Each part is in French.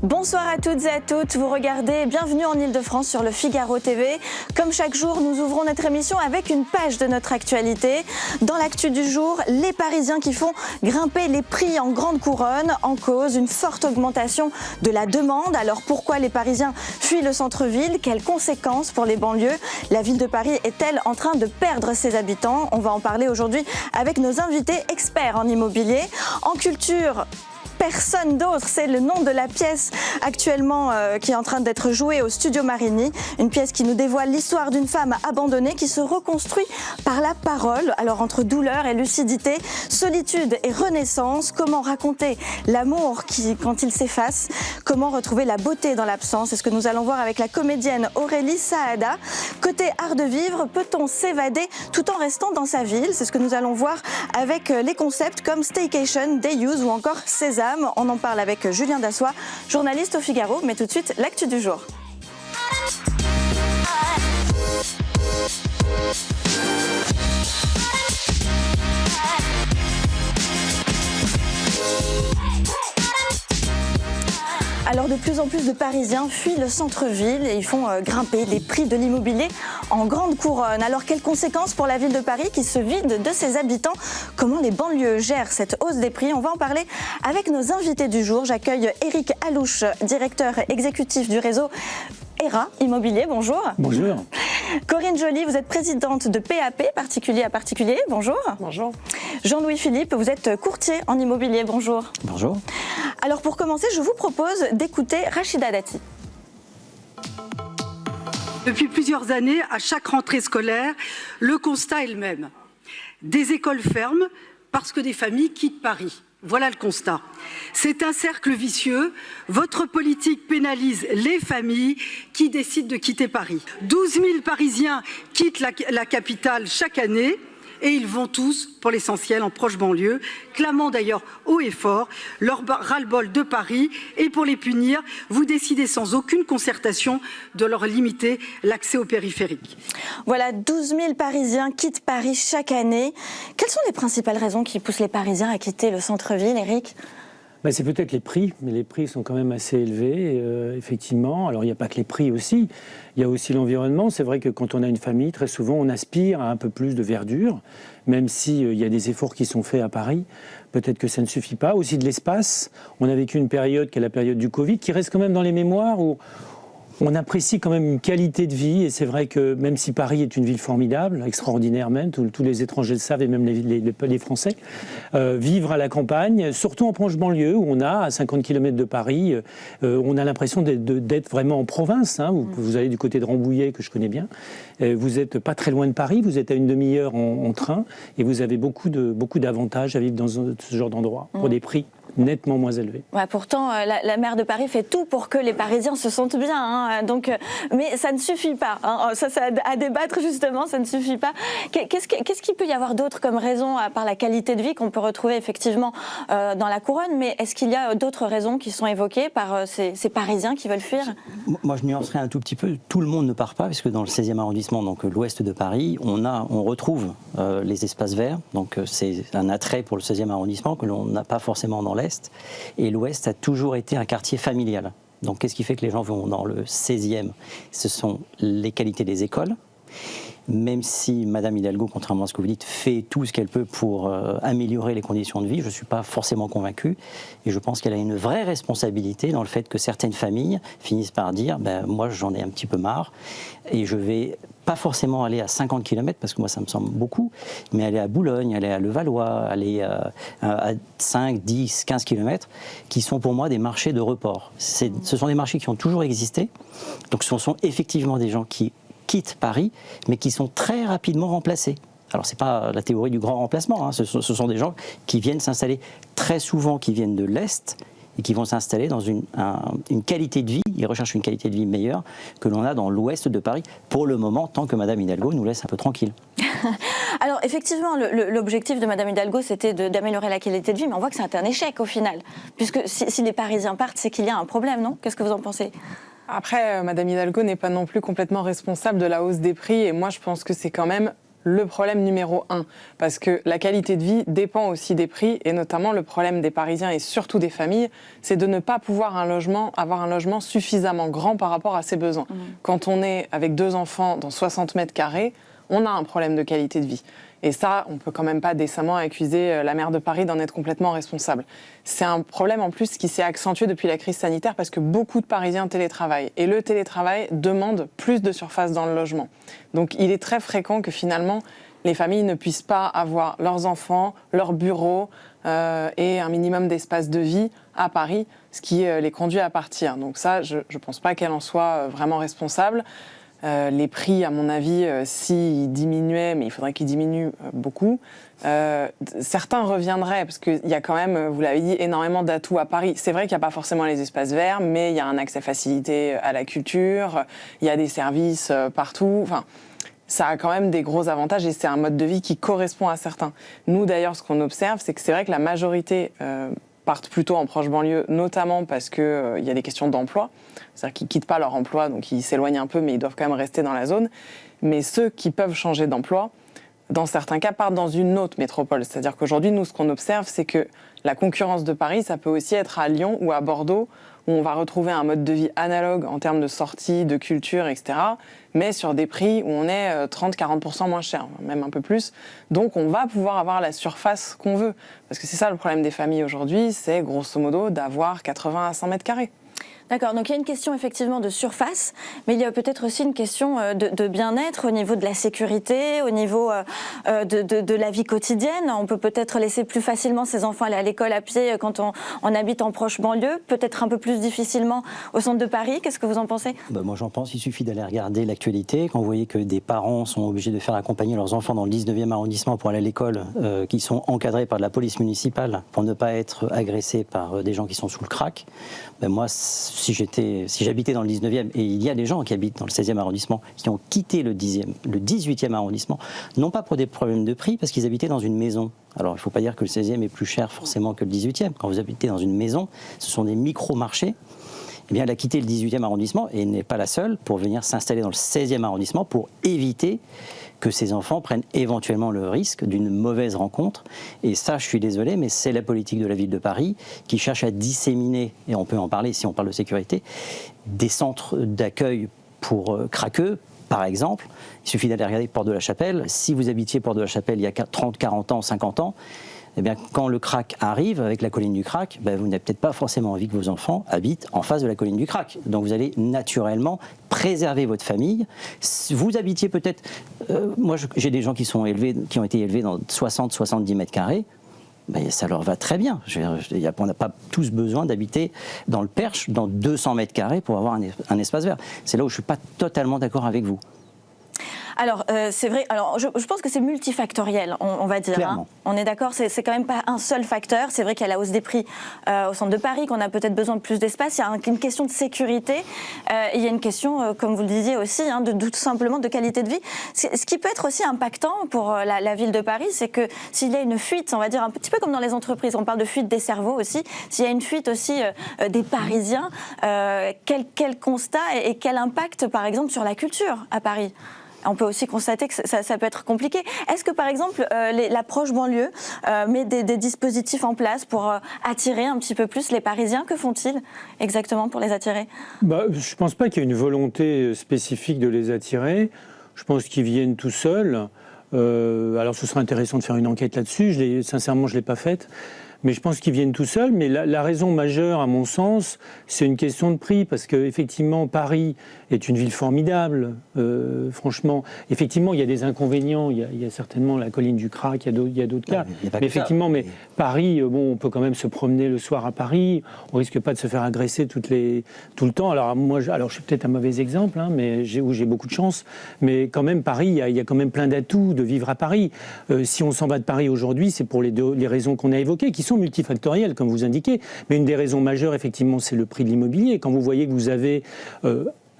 Bonsoir à toutes et à toutes, vous regardez Bienvenue en Ile-de-France sur le Figaro TV. Comme chaque jour, nous ouvrons notre émission avec une page de notre actualité. Dans l'actu du jour, les Parisiens qui font grimper les prix en grande couronne, en cause une forte augmentation de la demande. Alors pourquoi les Parisiens fuient le centre-ville? Quelles conséquences pour les banlieues? La ville de Paris est-elle en train de perdre ses habitants? On va en parler aujourd'hui avec nos invités experts en immobilier. En culture, personne d'autre, c'est le nom de la pièce actuellement qui est en train d'être jouée au Studio Marini. Une pièce qui nous dévoile l'histoire d'une femme abandonnée qui se reconstruit par la parole. Alors entre douleur et lucidité, solitude et renaissance, comment raconter l'amour quand il s'efface? Comment retrouver la beauté dans l'absence? C'est ce que nous allons voir avec la comédienne Aurélie Saada. Côté art de vivre, peut-on s'évader tout en restant dans sa ville? C'est ce que nous allons voir avec les concepts comme Staycation, Day Use ou encore Sésame. On en parle avec Julien Dassois, journaliste au Figaro, mais tout de suite, l'actu du jour. Alors de plus en plus de Parisiens fuient le centre-ville et ils font grimper les prix de l'immobilier en grande couronne. Alors quelles conséquences pour la ville de Paris qui se vide de ses habitants? Comment les banlieues gèrent cette hausse des prix? On va en parler avec nos invités du jour. J'accueille Éric Alouche, directeur exécutif du réseau ERA Immobilier, bonjour. Bonjour. Corinne Joly, vous êtes présidente de PAP, particulier à particulier, bonjour. Bonjour. Jean-Louis Philippe, vous êtes courtier en immobilier, bonjour. Bonjour. Alors pour commencer, je vous propose d'écouter Rachida Dati. Depuis plusieurs années, à chaque rentrée scolaire, le constat est le même. Des écoles ferment parce que des familles quittent Paris. Voilà le constat. C'est un cercle vicieux. Votre politique pénalise les familles qui décident de quitter Paris. 12 000 Parisiens quittent la capitale chaque année et ils vont tous, pour l'essentiel, en proche banlieue, clamant d'ailleurs haut et fort leur ras-le-bol de Paris. Et pour les punir, vous décidez sans aucune concertation de leur limiter l'accès aux périphériques. Voilà, 12 000 Parisiens quittent Paris chaque année. Quelles sont les principales raisons qui poussent les Parisiens à quitter le centre-ville, Éric ? C'est peut-être les prix, mais les prix sont quand même assez élevés, effectivement. Alors il n'y a pas que les prix aussi, il y a aussi l'environnement. C'est vrai que quand on a une famille, très souvent on aspire à un peu plus de verdure, même s'il y a des efforts qui sont faits à Paris. Peut-être que ça ne suffit pas. Aussi de l'espace. On a vécu une période qui est la période du Covid, qui reste quand même dans les mémoires, où on apprécie quand même une qualité de vie, et c'est vrai que même si Paris est une ville formidable, extraordinaire même, tous les étrangers le savent et même les Français, vivre à la campagne, surtout en proche banlieue où on a, à 50 km de Paris, on a l'impression d'être vraiment en province. Hein. Vous allez du côté de Rambouillet, que je connais bien, vous n'êtes pas très loin de Paris, vous êtes à une demi-heure en train, et vous avez beaucoup d'avantages à vivre dans ce genre d'endroit, pour des prix nettement moins élevé. Ouais, pourtant, la maire de Paris fait tout pour que les Parisiens se sentent bien. Hein, mais ça ne suffit pas. Hein, ça à débattre justement, ça ne suffit pas. Qu'est-ce qu'il peut y avoir d'autre comme raison, à part la qualité de vie qu'on peut retrouver effectivement dans la couronne? Mais est-ce qu'il y a d'autres raisons qui sont évoquées par ces Parisiens qui veulent fuir? Moi, je nuancerais un tout petit peu. Tout le monde ne part pas, puisque dans le 16e arrondissement, donc l'ouest de Paris, on retrouve les espaces verts. Donc c'est un attrait pour le 16e arrondissement que l'on n'a pas forcément dans l'est. Et l'Ouest a toujours été un quartier familial. Donc qu'est-ce qui fait que les gens vont dans le 16e? Ce sont les qualités des écoles. Même si Madame Hidalgo, contrairement à ce que vous dites, fait tout ce qu'elle peut pour améliorer les conditions de vie, je ne suis pas forcément convaincu. Et je pense qu'elle a une vraie responsabilité dans le fait que certaines familles finissent par dire moi j'en ai un petit peu marre et je vais pas forcément aller à 50 km, parce que moi ça me semble beaucoup, mais aller à Boulogne, aller à Levallois, aller à 5, 10, 15 km, qui sont pour moi des marchés de report. Ce sont des marchés qui ont toujours existé, donc ce sont effectivement des gens qui quittent Paris, mais qui sont très rapidement remplacés. Alors, ce n'est pas la théorie du grand remplacement, hein. Ce sont des gens qui viennent s'installer très souvent, qui viennent de l'Est, et qui vont s'installer dans une qualité de vie, ils recherchent une qualité de vie meilleure que l'on a dans l'ouest de Paris, pour le moment, tant que Madame Hidalgo nous laisse un peu tranquilles. Alors effectivement, l'objectif de Madame Hidalgo, c'était d'améliorer la qualité de vie, mais on voit que c'est un échec au final, puisque si les Parisiens partent, c'est qu'il y a un problème, non? Qu'est-ce que vous en pensez? Après, Madame Hidalgo n'est pas non plus complètement responsable de la hausse des prix, et moi je pense que c'est quand même le problème numéro 1, parce que la qualité de vie dépend aussi des prix, et notamment le problème des Parisiens et surtout des familles, c'est de ne pas pouvoir avoir un logement suffisamment grand par rapport à ses besoins. Quand on est avec 2 enfants dans 60 mètres carrés, on a un problème de qualité de vie. Et ça, on ne peut quand même pas décemment accuser la maire de Paris d'en être complètement responsable. C'est un problème en plus qui s'est accentué depuis la crise sanitaire parce que beaucoup de Parisiens télétravaillent. Et le télétravail demande plus de surface dans le logement. Donc il est très fréquent que finalement, les familles ne puissent pas avoir leurs enfants, leur bureau et un minimum d'espace de vie à Paris, ce qui les conduit à partir. Donc ça, je ne pense pas qu'elle en soit vraiment responsable. Les prix, à mon avis, s'ils diminuaient, mais il faudrait qu'ils diminuent beaucoup, certains reviendraient, parce qu'il y a quand même, vous l'avez dit, énormément d'atouts à Paris. C'est vrai qu'il n'y a pas forcément les espaces verts, mais il y a un accès facilité à la culture, il y a des services partout, enfin, ça a quand même des gros avantages et c'est un mode de vie qui correspond à certains. Nous, d'ailleurs, ce qu'on observe, c'est que c'est vrai que la majorité partent plutôt en proche banlieue, notamment parce qu'il y a des questions d'emploi. C'est-à-dire qu'ils ne quittent pas leur emploi, donc ils s'éloignent un peu, mais ils doivent quand même rester dans la zone. Mais ceux qui peuvent changer d'emploi, dans certains cas, partent dans une autre métropole. C'est-à-dire qu'aujourd'hui, nous, ce qu'on observe, c'est que la concurrence de Paris, ça peut aussi être à Lyon ou à Bordeaux, où on va retrouver un mode de vie analogue en termes de sortie, de culture, etc., mais sur des prix où on est 30-40% moins cher, même un peu plus. Donc on va pouvoir avoir la surface qu'on veut. Parce que c'est ça le problème des familles aujourd'hui, c'est grosso modo d'avoir 80 à 100 mètres carrés. D'accord, donc il y a une question effectivement de surface, mais il y a peut-être aussi une question de bien-être au niveau de la sécurité, au niveau de la vie quotidienne. On peut peut-être laisser plus facilement ses enfants aller à l'école à pied quand on habite en proche banlieue, peut-être un peu plus difficilement au centre de Paris. Qu'est-ce que vous en pensez ? Moi j'en pense, il suffit d'aller regarder l'actualité. Quand vous voyez que des parents sont obligés de faire accompagner leurs enfants dans le 19e arrondissement pour aller à l'école, qui sont encadrés par de la police municipale pour ne pas être agressés par des gens qui sont sous le crack, moi, si j'habitais dans le 19e, et il y a des gens qui habitent dans le 16e arrondissement, qui ont quitté le 18e arrondissement, non pas pour des problèmes de prix, parce qu'ils habitaient dans une maison. Alors, il ne faut pas dire que le 16e est plus cher forcément que le 18e. Quand vous habitez dans une maison, ce sont des micro-marchés. Eh bien, elle a quitté le 18e arrondissement, et n'est pas la seule, pour venir s'installer dans le 16e arrondissement pour éviter que ces enfants prennent éventuellement le risque d'une mauvaise rencontre. Et ça, je suis désolé, mais c'est la politique de la ville de Paris qui cherche à disséminer, et on peut en parler si on parle de sécurité, des centres d'accueil pour craqueux, par exemple. Il suffit d'aller regarder Porte de la Chapelle. Si vous habitiez Porte de la Chapelle il y a 30, 40 ans, 50 ans, eh bien, quand le crack arrive, avec la colline du crack, vous n'avez peut-être pas forcément envie que vos enfants habitent en face de la colline du crack. Donc vous allez naturellement préserver votre famille. Vous habitiez peut-être... moi, j'ai des gens qui ont été élevés dans 60-70 mètres carrés. Ça leur va très bien. On n'a pas tous besoin d'habiter dans le Perche, dans 200 mètres carrés pour avoir un espace vert. C'est là où je ne suis pas totalement d'accord avec vous. Alors, c'est vrai, alors, je pense que c'est multifactoriel, on va dire. Hein. On est d'accord, c'est quand même pas un seul facteur. C'est vrai qu'il y a la hausse des prix au centre de Paris, qu'on a peut-être besoin de plus d'espace. Il y a une question de sécurité. Il y a une question, comme vous le disiez aussi, tout simplement de qualité de vie. Ce qui peut être aussi impactant pour la ville de Paris, c'est que s'il y a une fuite, on va dire un petit peu comme dans les entreprises, on parle de fuite des cerveaux aussi, s'il y a une fuite aussi des Parisiens, quel constat et quel impact, par exemple, sur la culture à Paris ? On peut aussi constater que ça peut être compliqué. Est-ce que, par exemple, la proche banlieue met des dispositifs en place pour attirer un petit peu plus les Parisiens ? Que font-ils exactement pour les attirer ? Je ne pense pas qu'il y ait une volonté spécifique de les attirer. Je pense qu'ils viennent tout seuls. Alors, ce serait intéressant de faire une enquête là-dessus. Sincèrement, je ne l'ai pas faite. Mais je pense qu'ils viennent tout seuls. Mais la raison majeure, à mon sens, c'est une question de prix. Parce qu'effectivement, Paris est une ville formidable. Franchement, effectivement, il y a des inconvénients. Il y a certainement la colline du crack, il y a d'autres cas. Mais effectivement, mais Paris, on peut quand même se promener le soir à Paris. On risque pas de se faire agresser tout le temps. Alors, je suis peut-être un mauvais exemple, mais où j'ai beaucoup de chance. Mais quand même, Paris, il y a quand même plein d'atouts de vivre à Paris. Si on s'en va de Paris aujourd'hui, c'est pour les raisons qu'on a évoquées, qui sont multifactorielles, comme vous indiquez. Mais une des raisons majeures, effectivement, c'est le prix de l'immobilier. Quand vous voyez que vous avez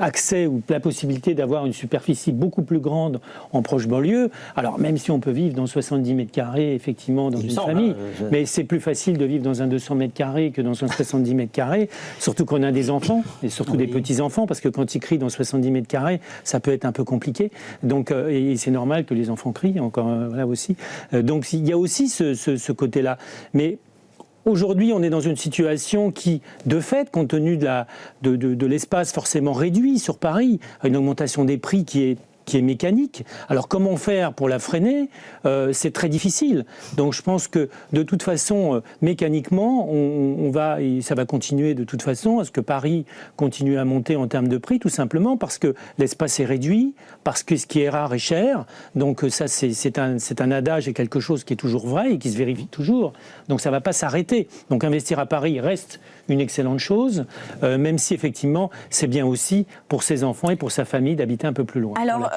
accès ou la possibilité d'avoir une superficie beaucoup plus grande en proche banlieue. Alors même si on peut vivre dans 70 mètres carrés, effectivement, dans une famille, mais c'est plus facile de vivre dans un 200 mètres carrés que dans un 70 mètres carrés, surtout qu'on a des enfants, et surtout des petits-enfants, parce que quand ils crient dans 70 mètres carrés, ça peut être un peu compliqué. Donc, et c'est normal que les enfants crient, encore là aussi. Donc il y a aussi ce côté-là. Mais aujourd'hui, on est dans une situation qui, de fait, compte tenu de l'espace forcément réduit sur Paris, a une augmentation des prix qui est mécanique. Alors comment faire pour la freiner ? C'est très difficile. Donc je pense que de toute façon, mécaniquement, ça va continuer de toute façon à ce que Paris continue à monter en termes de prix, tout simplement parce que l'espace est réduit, parce que ce qui est rare est cher. Donc ça, c'est un adage et quelque chose qui est toujours vrai et qui se vérifie toujours. Donc ça ne va pas s'arrêter. Donc investir à Paris reste une excellente chose, même si effectivement, c'est bien aussi pour ses enfants et pour sa famille d'habiter un peu plus loin. Alors,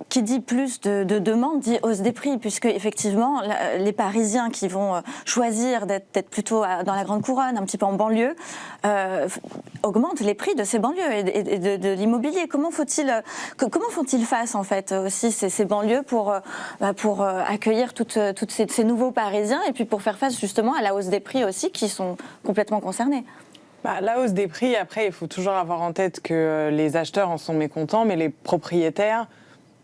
qui dit plus de demande dit hausse des prix, puisque effectivement, les Parisiens qui vont choisir d'être plutôt dans la grande couronne, un petit peu en banlieue, augmentent les prix de ces banlieues et de l'immobilier. Comment font-ils face, en fait, aussi ces banlieues pour accueillir toutes ces nouveaux Parisiens et puis pour faire face justement à la hausse des prix aussi qui sont complètement concernés? La hausse des prix, après, il faut toujours avoir en tête que les acheteurs en sont mécontents, mais les propriétaires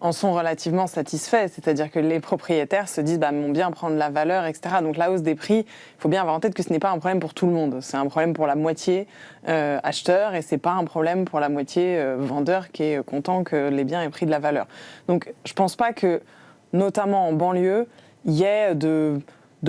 en sont relativement satisfaits. C'est-à-dire que les propriétaires se disent mon bien prend de la valeur, etc. Donc la hausse des prix, il faut bien avoir en tête que ce n'est pas un problème pour tout le monde. C'est un problème pour la moitié acheteur et ce n'est pas un problème pour la moitié vendeur qui est content que les biens aient pris de la valeur. Donc je ne pense pas que, notamment en banlieue, il y ait de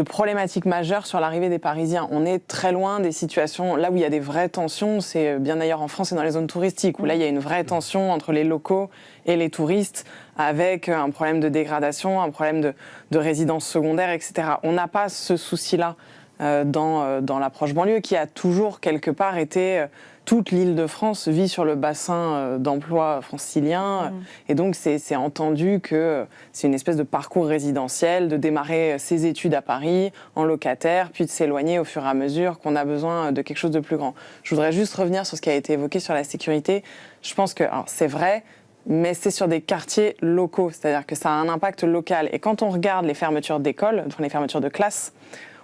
problématiques majeures sur l'arrivée des Parisiens. On est très loin des situations, là où il y a des vraies tensions, c'est bien ailleurs en France et dans les zones touristiques, où là il y a une vraie tension entre les locaux et les touristes, avec un problème de dégradation, un problème de résidence secondaire, etc. On n'a pas ce souci-là dans l'approche banlieue, qui a toujours quelque part été... Toute l'Île-de-France vit sur le bassin d'emploi francilien et donc c'est entendu que c'est une espèce de parcours résidentiel, de démarrer ses études à Paris en locataire, puis de s'éloigner au fur et à mesure qu'on a besoin de quelque chose de plus grand. Je voudrais juste revenir sur ce qui a été évoqué sur la sécurité. Je pense que c'est vrai, mais c'est sur des quartiers locaux, c'est-à-dire que ça a un impact local. Et quand on regarde les fermetures d'écoles, les fermetures de classes,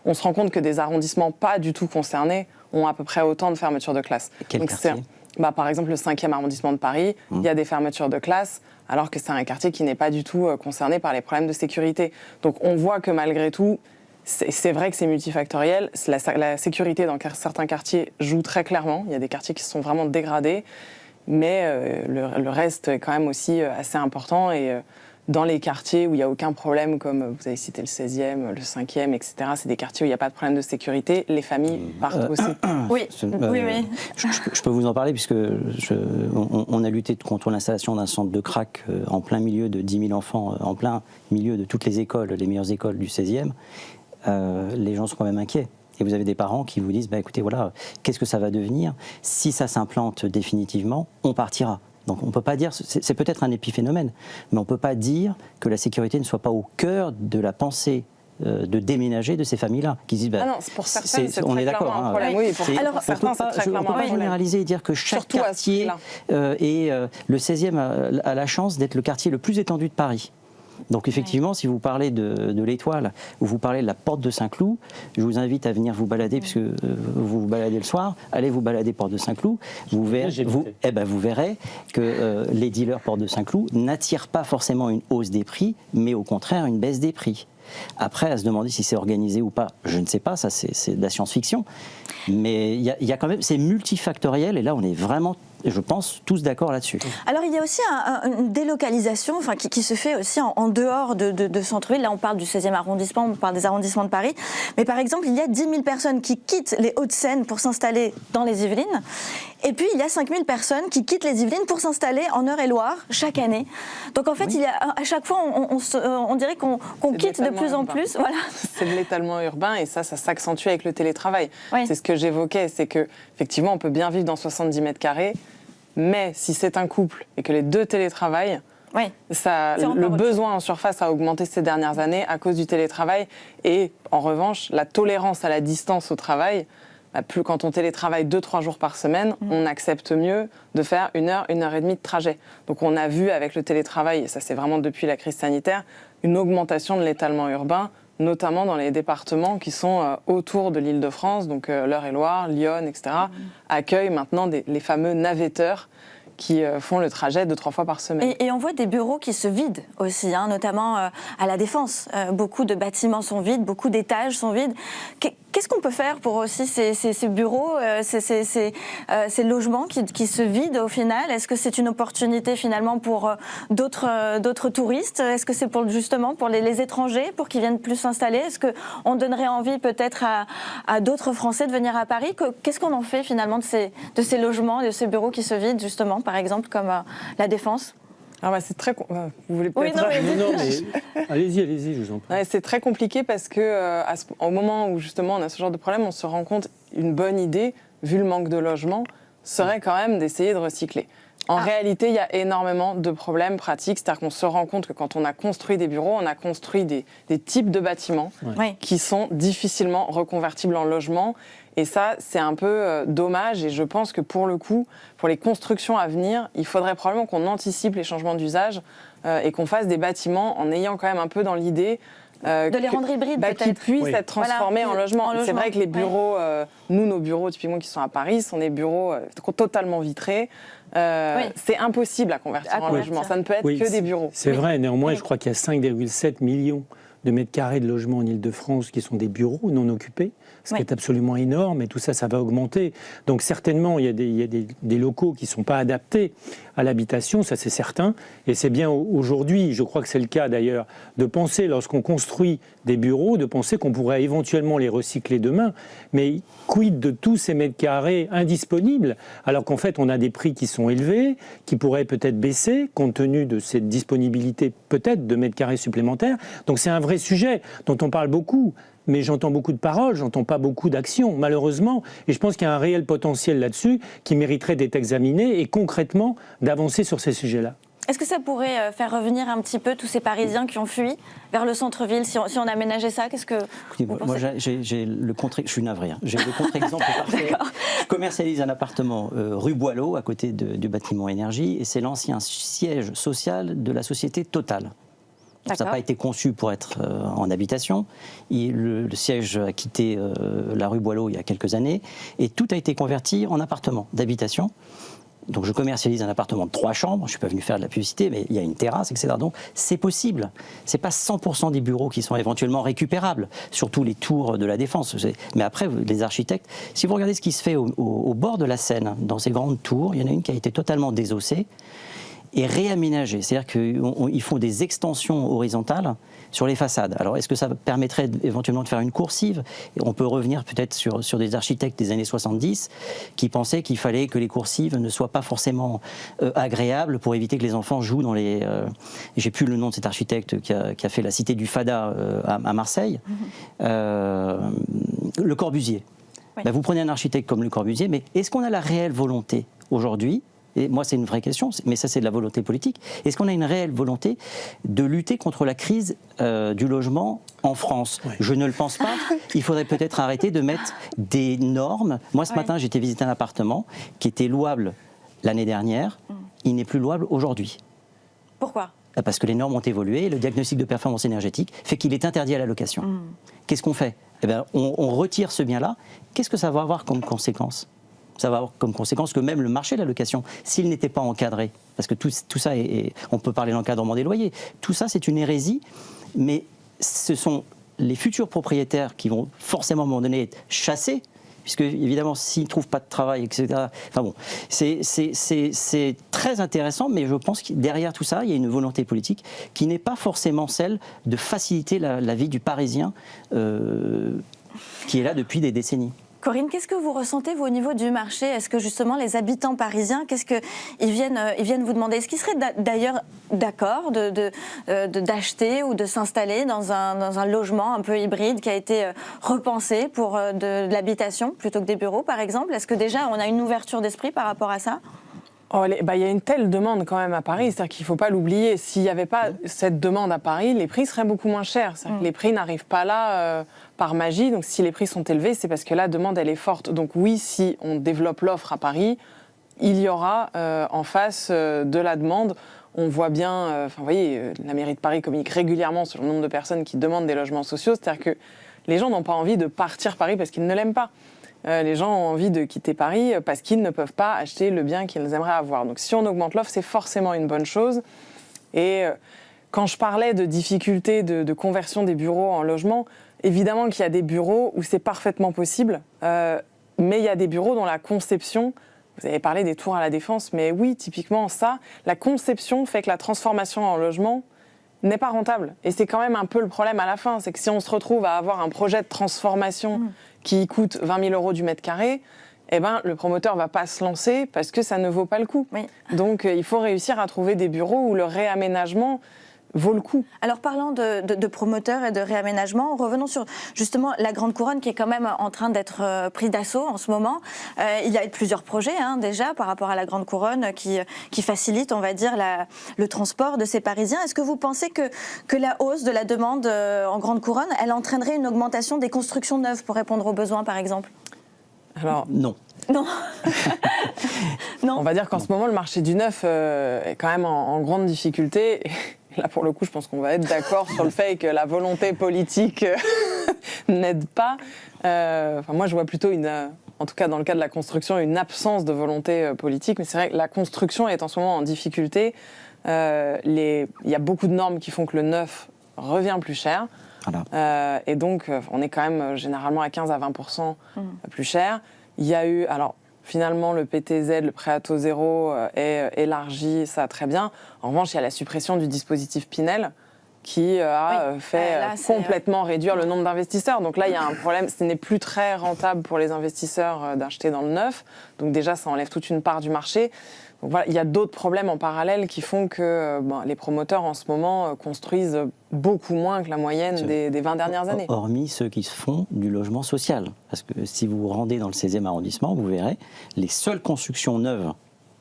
on se rend compte que des arrondissements pas du tout concernés ont à peu près autant de fermetures de classes. Quel quartier ? Par exemple, le 5e arrondissement de Paris, il y a des fermetures de classes, alors que c'est un quartier qui n'est pas du tout concerné par les problèmes de sécurité. Donc on voit que malgré tout, c'est vrai que c'est multifactoriel. La sécurité dans certains quartiers joue très clairement. Il y a des quartiers qui se sont vraiment dégradés, mais le reste est quand même aussi assez important. Et dans les quartiers où il n'y a aucun problème, comme vous avez cité le 16e, le 5e, etc., c'est des quartiers où il n'y a pas de problème de sécurité, les familles partent aussi. Oui. Je peux vous en parler, puisque on a lutté contre l'installation d'un centre de crack en plein milieu de 10 000 enfants, en plein milieu de toutes les écoles, les meilleures écoles du 16e. Les gens sont quand même inquiets. Et vous avez des parents qui vous disent, écoutez, voilà, qu'est-ce que ça va devenir ? Si ça s'implante définitivement, on partira. Donc on ne peut pas dire, c'est peut-être un épiphénomène, mais on ne peut pas dire que la sécurité ne soit pas au cœur de la pensée de déménager de ces familles-là, qui disent, pour certaines, c'est on très est d'accord, clairement un problème. Oui, pour certains, c'est très clairement un problème. On ne peut pas généraliser et dire que chaque Surtout quartier, et le 16e a la chance d'être le quartier le plus étendu de Paris. Donc effectivement, si vous parlez de l'Étoile, ou vous parlez de la porte de Saint-Cloud, je vous invite à venir vous balader, puisque vous vous baladez le soir, allez vous balader porte de Saint-Cloud, vous verrez que les dealers porte de Saint-Cloud n'attirent pas forcément une hausse des prix, mais au contraire une baisse des prix. Après, à se demander si c'est organisé ou pas, je ne sais pas, ça c'est de la science-fiction, mais il y a quand même, c'est multifactoriel, et là on est vraiment, je pense, tous d'accord là-dessus. Alors il y a aussi une délocalisation qui se fait aussi en dehors de centre-ville. Là on parle du 16e arrondissement, on parle des arrondissements de Paris. Mais par exemple, il y a 10 000 personnes qui quittent les Hauts-de-Seine pour s'installer dans les Yvelines. Et puis il y a 5 000 personnes qui quittent les Yvelines pour s'installer en Eure-et-Loire chaque année. Donc en fait, il y a, à chaque fois, on dirait qu'on quitte de plus en plus. Voilà. C'est de l'étalement urbain et ça s'accentue avec le télétravail. Oui. C'est ce que j'évoquais, c'est qu'effectivement, on peut bien vivre dans 70 mètres carrés, mais si c'est un couple et que les deux télétravaillent, le besoin en surface a augmenté ces dernières années à cause du télétravail. Et en revanche, la tolérance à la distance au travail, quand on télétravaille 2-3 jours par semaine, on accepte mieux de faire 1 heure, 1 heure et demie de trajet. Donc on a vu avec le télétravail, et ça c'est vraiment depuis la crise sanitaire, une augmentation de l'étalement urbain, notamment dans les départements qui sont autour de l'Île-de-France, donc l'Eure-et-Loir, Lyon, etc., accueillent maintenant les fameux navetteurs qui font le trajet 2-3 fois par semaine. Et on voit des bureaux qui se vident aussi, notamment à la Défense. Beaucoup de bâtiments sont vides, beaucoup d'étages sont vides. Qu'est-ce qu'on peut faire pour aussi ces bureaux, ces logements qui se vident au final? Est-ce que c'est une opportunité finalement pour d'autres touristes? Est-ce que c'est justement pour les étrangers, pour qu'ils viennent plus s'installer? Est-ce qu'on donnerait envie peut-être à d'autres Français de venir à Paris? Qu'est-ce qu'on en fait finalement de ces logements, de ces bureaux qui se vident justement, par exemple comme la Défense? Alors c'est très... Vous voulez peut-être... Non, mais allez-y, je vous en prie. Ouais, c'est très compliqué parce que au moment où justement on a ce genre de problème, on se rend compte une bonne idée, vu le manque de logement, serait quand même d'essayer de recycler. En réalité, il y a énormément de problèmes pratiques, c'est-à-dire qu'on se rend compte que quand on a construit des bureaux, on a construit des types de bâtiments qui sont difficilement reconvertibles en logements. Et ça, c'est un peu dommage. Et je pense que pour le coup, pour les constructions à venir, il faudrait probablement qu'on anticipe les changements d'usage et qu'on fasse des bâtiments en ayant quand même un peu dans l'idée de les rendre hybrides, peut-être. Qui puissent être transformés en logement. C'est vrai que les bureaux, nos bureaux typiquement qui sont à Paris, sont des bureaux totalement vitrés. C'est impossible à convertir en logement. Ça ne peut être que des bureaux. C'est vrai, néanmoins, je crois qu'il y a 5,7 millions de mètres carrés de logements en Île-de-France qui sont des bureaux non occupés, ce qui est absolument énorme, et tout ça, ça va augmenter. Donc certainement, il y a des locaux qui ne sont pas adaptés à l'habitation, ça c'est certain, et c'est bien aujourd'hui, je crois que c'est le cas d'ailleurs, de penser, lorsqu'on construit des bureaux, de penser qu'on pourrait éventuellement les recycler demain, mais quid de tous ces mètres carrés indisponibles, alors qu'en fait on a des prix qui sont élevés, qui pourraient peut-être baisser, compte tenu de cette disponibilité peut-être de mètres carrés supplémentaires. Donc c'est un vrai sujet dont on parle beaucoup, mais j'entends beaucoup de paroles, j'entends pas beaucoup d'actions, malheureusement, et je pense qu'il y a un réel potentiel là-dessus qui mériterait d'être examiné et concrètement d'avancer sur ces sujets-là. Est-ce que ça pourrait faire revenir un petit peu tous ces Parisiens qui ont fui vers le centre-ville, si on aménageait ça? Qu'est-ce que vous pensez? Moi, j'ai le contre... Je suis navré. J'ai le contre-exemple parfait. Je commercialise un appartement rue Boileau, à côté du bâtiment Énergie, et c'est l'ancien siège social de la société Total. Ça n'a pas été conçu pour être en habitation. Le siège a quitté la rue Boileau il y a quelques années, et tout a été converti en appartement d'habitation. Donc je commercialise un appartement de 3 chambres, je ne suis pas venu faire de la publicité, mais il y a une terrasse, etc. Donc c'est possible. Ce n'est pas 100% des bureaux qui sont éventuellement récupérables, surtout les tours de la Défense. Mais après, les architectes, si vous regardez ce qui se fait au bord de la Seine, dans ces grandes tours, il y en a une qui a été totalement désossée et réaménagée. C'est-à-dire qu'ils font des extensions horizontales sur les façades. Alors, est-ce que ça permettrait éventuellement de faire une coursive? On peut revenir peut-être sur des architectes des années 70 qui pensaient qu'il fallait que les coursives ne soient pas forcément agréables pour éviter que les enfants jouent dans les... J'ai plus le nom de cet architecte qui a fait la cité du Fada à Marseille. Le Corbusier. Oui. Ben, vous prenez un architecte comme Le Corbusier, mais est-ce qu'on a la réelle volonté aujourd'hui? Et moi, c'est une vraie question, mais ça, c'est de la volonté politique. Est-ce qu'on a une réelle volonté de lutter contre la crise du logement en France? Je ne le pense pas. Il faudrait peut-être arrêter de mettre des normes. Moi, ce matin, j'étais visiter un appartement qui était louable l'année dernière. Il n'est plus louable aujourd'hui. Pourquoi? Parce que les normes ont évolué et le diagnostic de performance énergétique fait qu'il est interdit à la location. Qu'est-ce qu'on fait? Eh bien, on retire ce bien-là. Qu'est-ce que ça va avoir comme conséquence? Ça va avoir comme conséquence que même le marché de la location, s'il n'était pas encadré, parce que tout ça, on peut parler de l'encadrement des loyers, tout ça c'est une hérésie, mais ce sont les futurs propriétaires qui vont forcément à un moment donné être chassés, puisque évidemment s'ils ne trouvent pas de travail, etc. Enfin bon, c'est très intéressant, mais je pense que derrière tout ça, il y a une volonté politique qui n'est pas forcément celle de faciliter la vie du Parisien qui est là depuis des décennies. Corinne, qu'est-ce que vous ressentez vous, au niveau du marché? Est-ce que justement les habitants parisiens, qu'est-ce qu'ils viennent vous demander? Est-ce qu'ils seraient d'ailleurs d'accord d'acheter ou de s'installer dans un logement un peu hybride qui a été repensé pour de l'habitation plutôt que des bureaux par exemple? Est-ce que déjà on a une ouverture d'esprit par rapport à ça? Il y a une telle demande quand même à Paris, c'est-à-dire qu'il ne faut pas l'oublier. S'il n'y avait pas cette demande à Paris, les prix seraient beaucoup moins chers. C'est-à-dire que les prix n'arrivent pas là par magie. Donc si les prix sont élevés, c'est parce que la demande, elle est forte. Donc oui, si on développe l'offre à Paris, il y aura en face de la demande. On voit bien, vous voyez, la mairie de Paris communique régulièrement sur le nombre de personnes qui demandent des logements sociaux. C'est-à-dire que les gens n'ont pas envie de partir Paris parce qu'ils ne l'aiment pas. Les gens ont envie de quitter Paris parce qu'ils ne peuvent pas acheter le bien qu'ils aimeraient avoir. Donc si on augmente l'offre, c'est forcément une bonne chose. Et quand je parlais de difficultés de conversion des bureaux en logement, évidemment qu'il y a des bureaux où c'est parfaitement possible, mais il y a des bureaux dont la conception... Vous avez parlé des tours à la Défense, mais oui, typiquement ça, la conception fait que la transformation en logement n'est pas rentable. Et c'est quand même un peu le problème à la fin, c'est que si on se retrouve à avoir un projet de transformation qui coûte 20 000 € du mètre carré, le promoteur ne va pas se lancer parce que ça ne vaut pas le coup. Oui. Donc il faut réussir à trouver des bureaux où le réaménagement vaut le coup. Alors parlant de promoteurs et de réaménagement, revenons sur justement la Grande Couronne qui est quand même en train d'être pris d'assaut en ce moment. Il y a plusieurs projets déjà par rapport à la Grande Couronne qui facilitent, on va dire, le transport de ces Parisiens. Est-ce que vous pensez que la hausse de la demande en Grande Couronne, elle entraînerait une augmentation des constructions neuves pour répondre aux besoins, par exemple ? Alors, non. Non. Non. On va dire qu'en ce moment, le marché du neuf est quand même en grande difficulté. Là, pour le coup, je pense qu'on va être d'accord sur le fait que la volonté politique n'aide pas. Moi, je vois plutôt, en tout cas dans le cas de la construction, une absence de volonté politique. Mais c'est vrai que la construction est en ce moment en difficulté. Il y a beaucoup de normes qui font que le neuf revient plus cher. Voilà. Et donc, on est quand même généralement à 15 à 20% plus cher. Il y a eu... Alors, finalement, le PTZ, le prêt à taux zéro, est élargi, ça très bien. En revanche, il y a la suppression du dispositif Pinel qui a fait complètement réduire le nombre d'investisseurs. Donc là, il y a un problème. Ce n'est plus très rentable pour les investisseurs d'acheter dans le neuf. Donc déjà, ça enlève toute une part du marché. Donc voilà, il y a d'autres problèmes en parallèle qui font que les promoteurs, en ce moment, construisent beaucoup moins que la moyenne des 20 dernières années. Hormis ceux qui font du logement social. Parce que si vous vous rendez dans le 16e arrondissement, vous verrez, les seules constructions neuves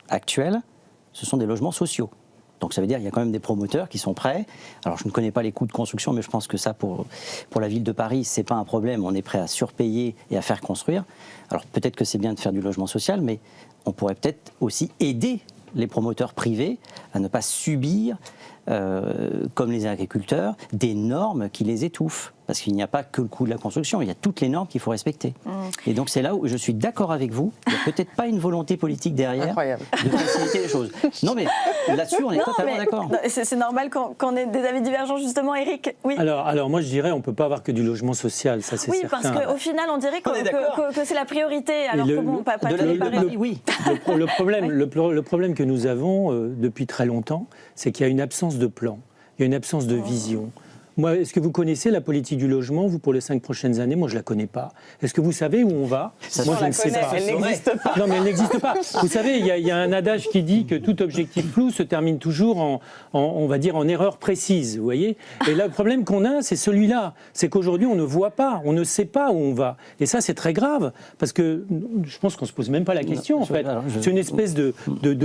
actuelles, ce sont des logements sociaux. Donc ça veut dire qu'il y a quand même des promoteurs qui sont prêts. Alors je ne connais pas les coûts de construction, mais je pense que ça, pour la ville de Paris, c'est pas un problème. On est prêt à surpayer et à faire construire. Alors peut-être que c'est bien de faire du logement social, mais on pourrait peut-être aussi aider les promoteurs privés à ne pas subir, comme les agriculteurs, des normes qui les étouffent. Parce qu'il n'y a pas que le coût de la construction, il y a toutes les normes qu'il faut respecter. Et donc c'est là où je suis d'accord avec vous. Il n'y a peut-être pas une volonté politique derrière de faciliter les choses. Non mais là-dessus on est totalement d'accord. C'est normal qu'on ait des avis divergents justement, Éric. Oui. Alors moi je dirais on ne peut pas avoir que du logement social, ça c'est certain. Oui, parce qu'au final on dirait que c'est la priorité, alors que bon, pas de les Paris. Oui. Le problème que nous avons depuis très longtemps, c'est qu'il y a une absence de plan, il y a une absence de vision. Moi, est-ce que vous connaissez la politique du logement, vous, pour les 5 prochaines années? Moi, je ne la connais pas. Est-ce que vous savez où on va? Moi, je ne sais pas. Elle n'existe pas. Non, mais elle n'existe pas. Vous savez, il y a un adage qui dit que tout objectif flou se termine toujours on va dire, en erreur précise, vous voyez? Et là, le problème qu'on a, c'est celui-là. C'est qu'aujourd'hui, on ne voit pas, on ne sait pas où on va. Et ça, c'est très grave, parce que je pense qu'on ne se pose même pas la question, en fait. C'est une espèce de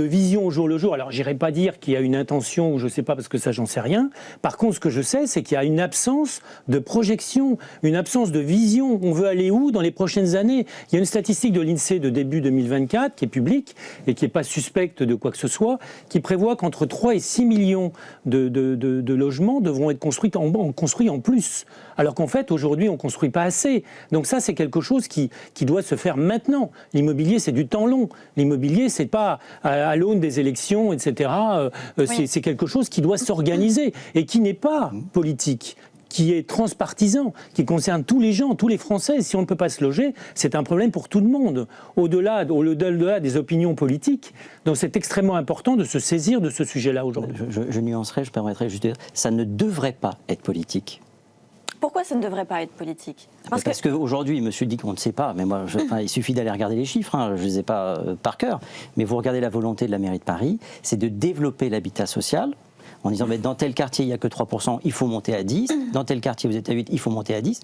vision au jour le jour. Alors, je n'irai pas dire qu'il y a une intention, ou je ne sais pas, parce que ça, j'en sais rien. Par contre, ce que je sais, c'est qu'il y a une absence de projection, une absence de vision. On veut aller où dans les prochaines années? Il y a une statistique de l'INSEE de début 2024 qui est publique et qui n'est pas suspecte de quoi que ce soit, qui prévoit qu'entre 3 et 6 millions de logements devront être construits en plus. Alors qu'en fait, aujourd'hui, on ne construit pas assez. Donc ça, c'est quelque chose qui doit se faire maintenant. L'immobilier, c'est du temps long. L'immobilier, c'est pas à l'aune des élections, etc. C'est quelque chose qui doit s'organiser et qui n'est pas politique, qui est transpartisan, qui concerne tous les gens, tous les Français. Si on ne peut pas se loger, c'est un problème pour tout le monde, au-delà des opinions politiques. Donc c'est extrêmement important de se saisir de ce sujet-là aujourd'hui. Je nuancerai, je permettrai juste de dire, ça ne devrait pas être politique. Pourquoi ça ne devrait pas être politique? Parce qu'aujourd'hui, monsieur dit qu'on ne sait pas, mais moi, il suffit d'aller regarder les chiffres, je ne les ai pas par cœur, mais vous regardez la volonté de la mairie de Paris, c'est de développer l'habitat social, en disant dans tel quartier il n'y a que 3%, il faut monter à 10%, dans tel quartier vous êtes à 8%, il faut monter à 10%.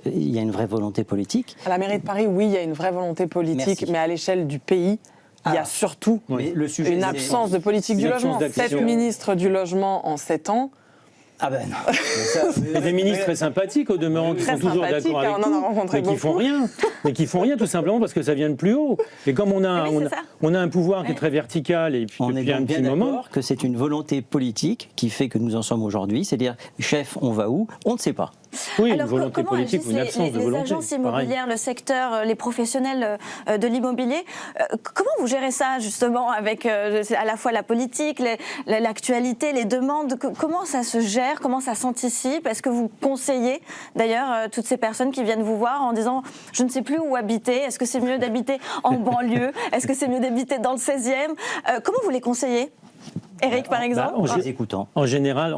Il y a une vraie volonté politique. À la mairie de Paris, oui, il y a une vraie volonté politique, mais à l'échelle du pays, Il y a surtout Mais le sujet, une c'est- absence de politique du Une absence logement. d'action. 7 ministres du logement en 7 ans. Ah ben non. Mais ça, Il y a des ministres très sympathiques au demeurant qui Très sont toujours sympathiques, d'accord avec on en a tout, rencontré mais qui font rien. Mais qui font rien tout simplement parce que ça vient de plus haut. Et comme on a, Oui, c'est ça. on a un pouvoir qui est très vertical et puis on est depuis un donc petit bien moment. d'accord que c'est une volonté politique qui fait que nous en sommes aujourd'hui. C'est-à-dire, chef, on va où? On ne sait pas. Oui, une Alors, volonté comment politique ou une agissent absence de les volonté. agences pareil. immobilières, le secteur, les professionnels de l'immobilier, comment vous gérez ça justement avec à la fois la politique, l'actualité, les demandes, comment ça se gère, comment ça s'anticipe? Est-ce que vous conseillez d'ailleurs toutes ces personnes qui viennent vous voir en disant je ne sais plus où habiter, est-ce que c'est mieux d'habiter en banlieue, est-ce que c'est mieux d'habiter dans le 16e? Comment vous les conseillez? Eric, par exemple. En les écoutant. En général,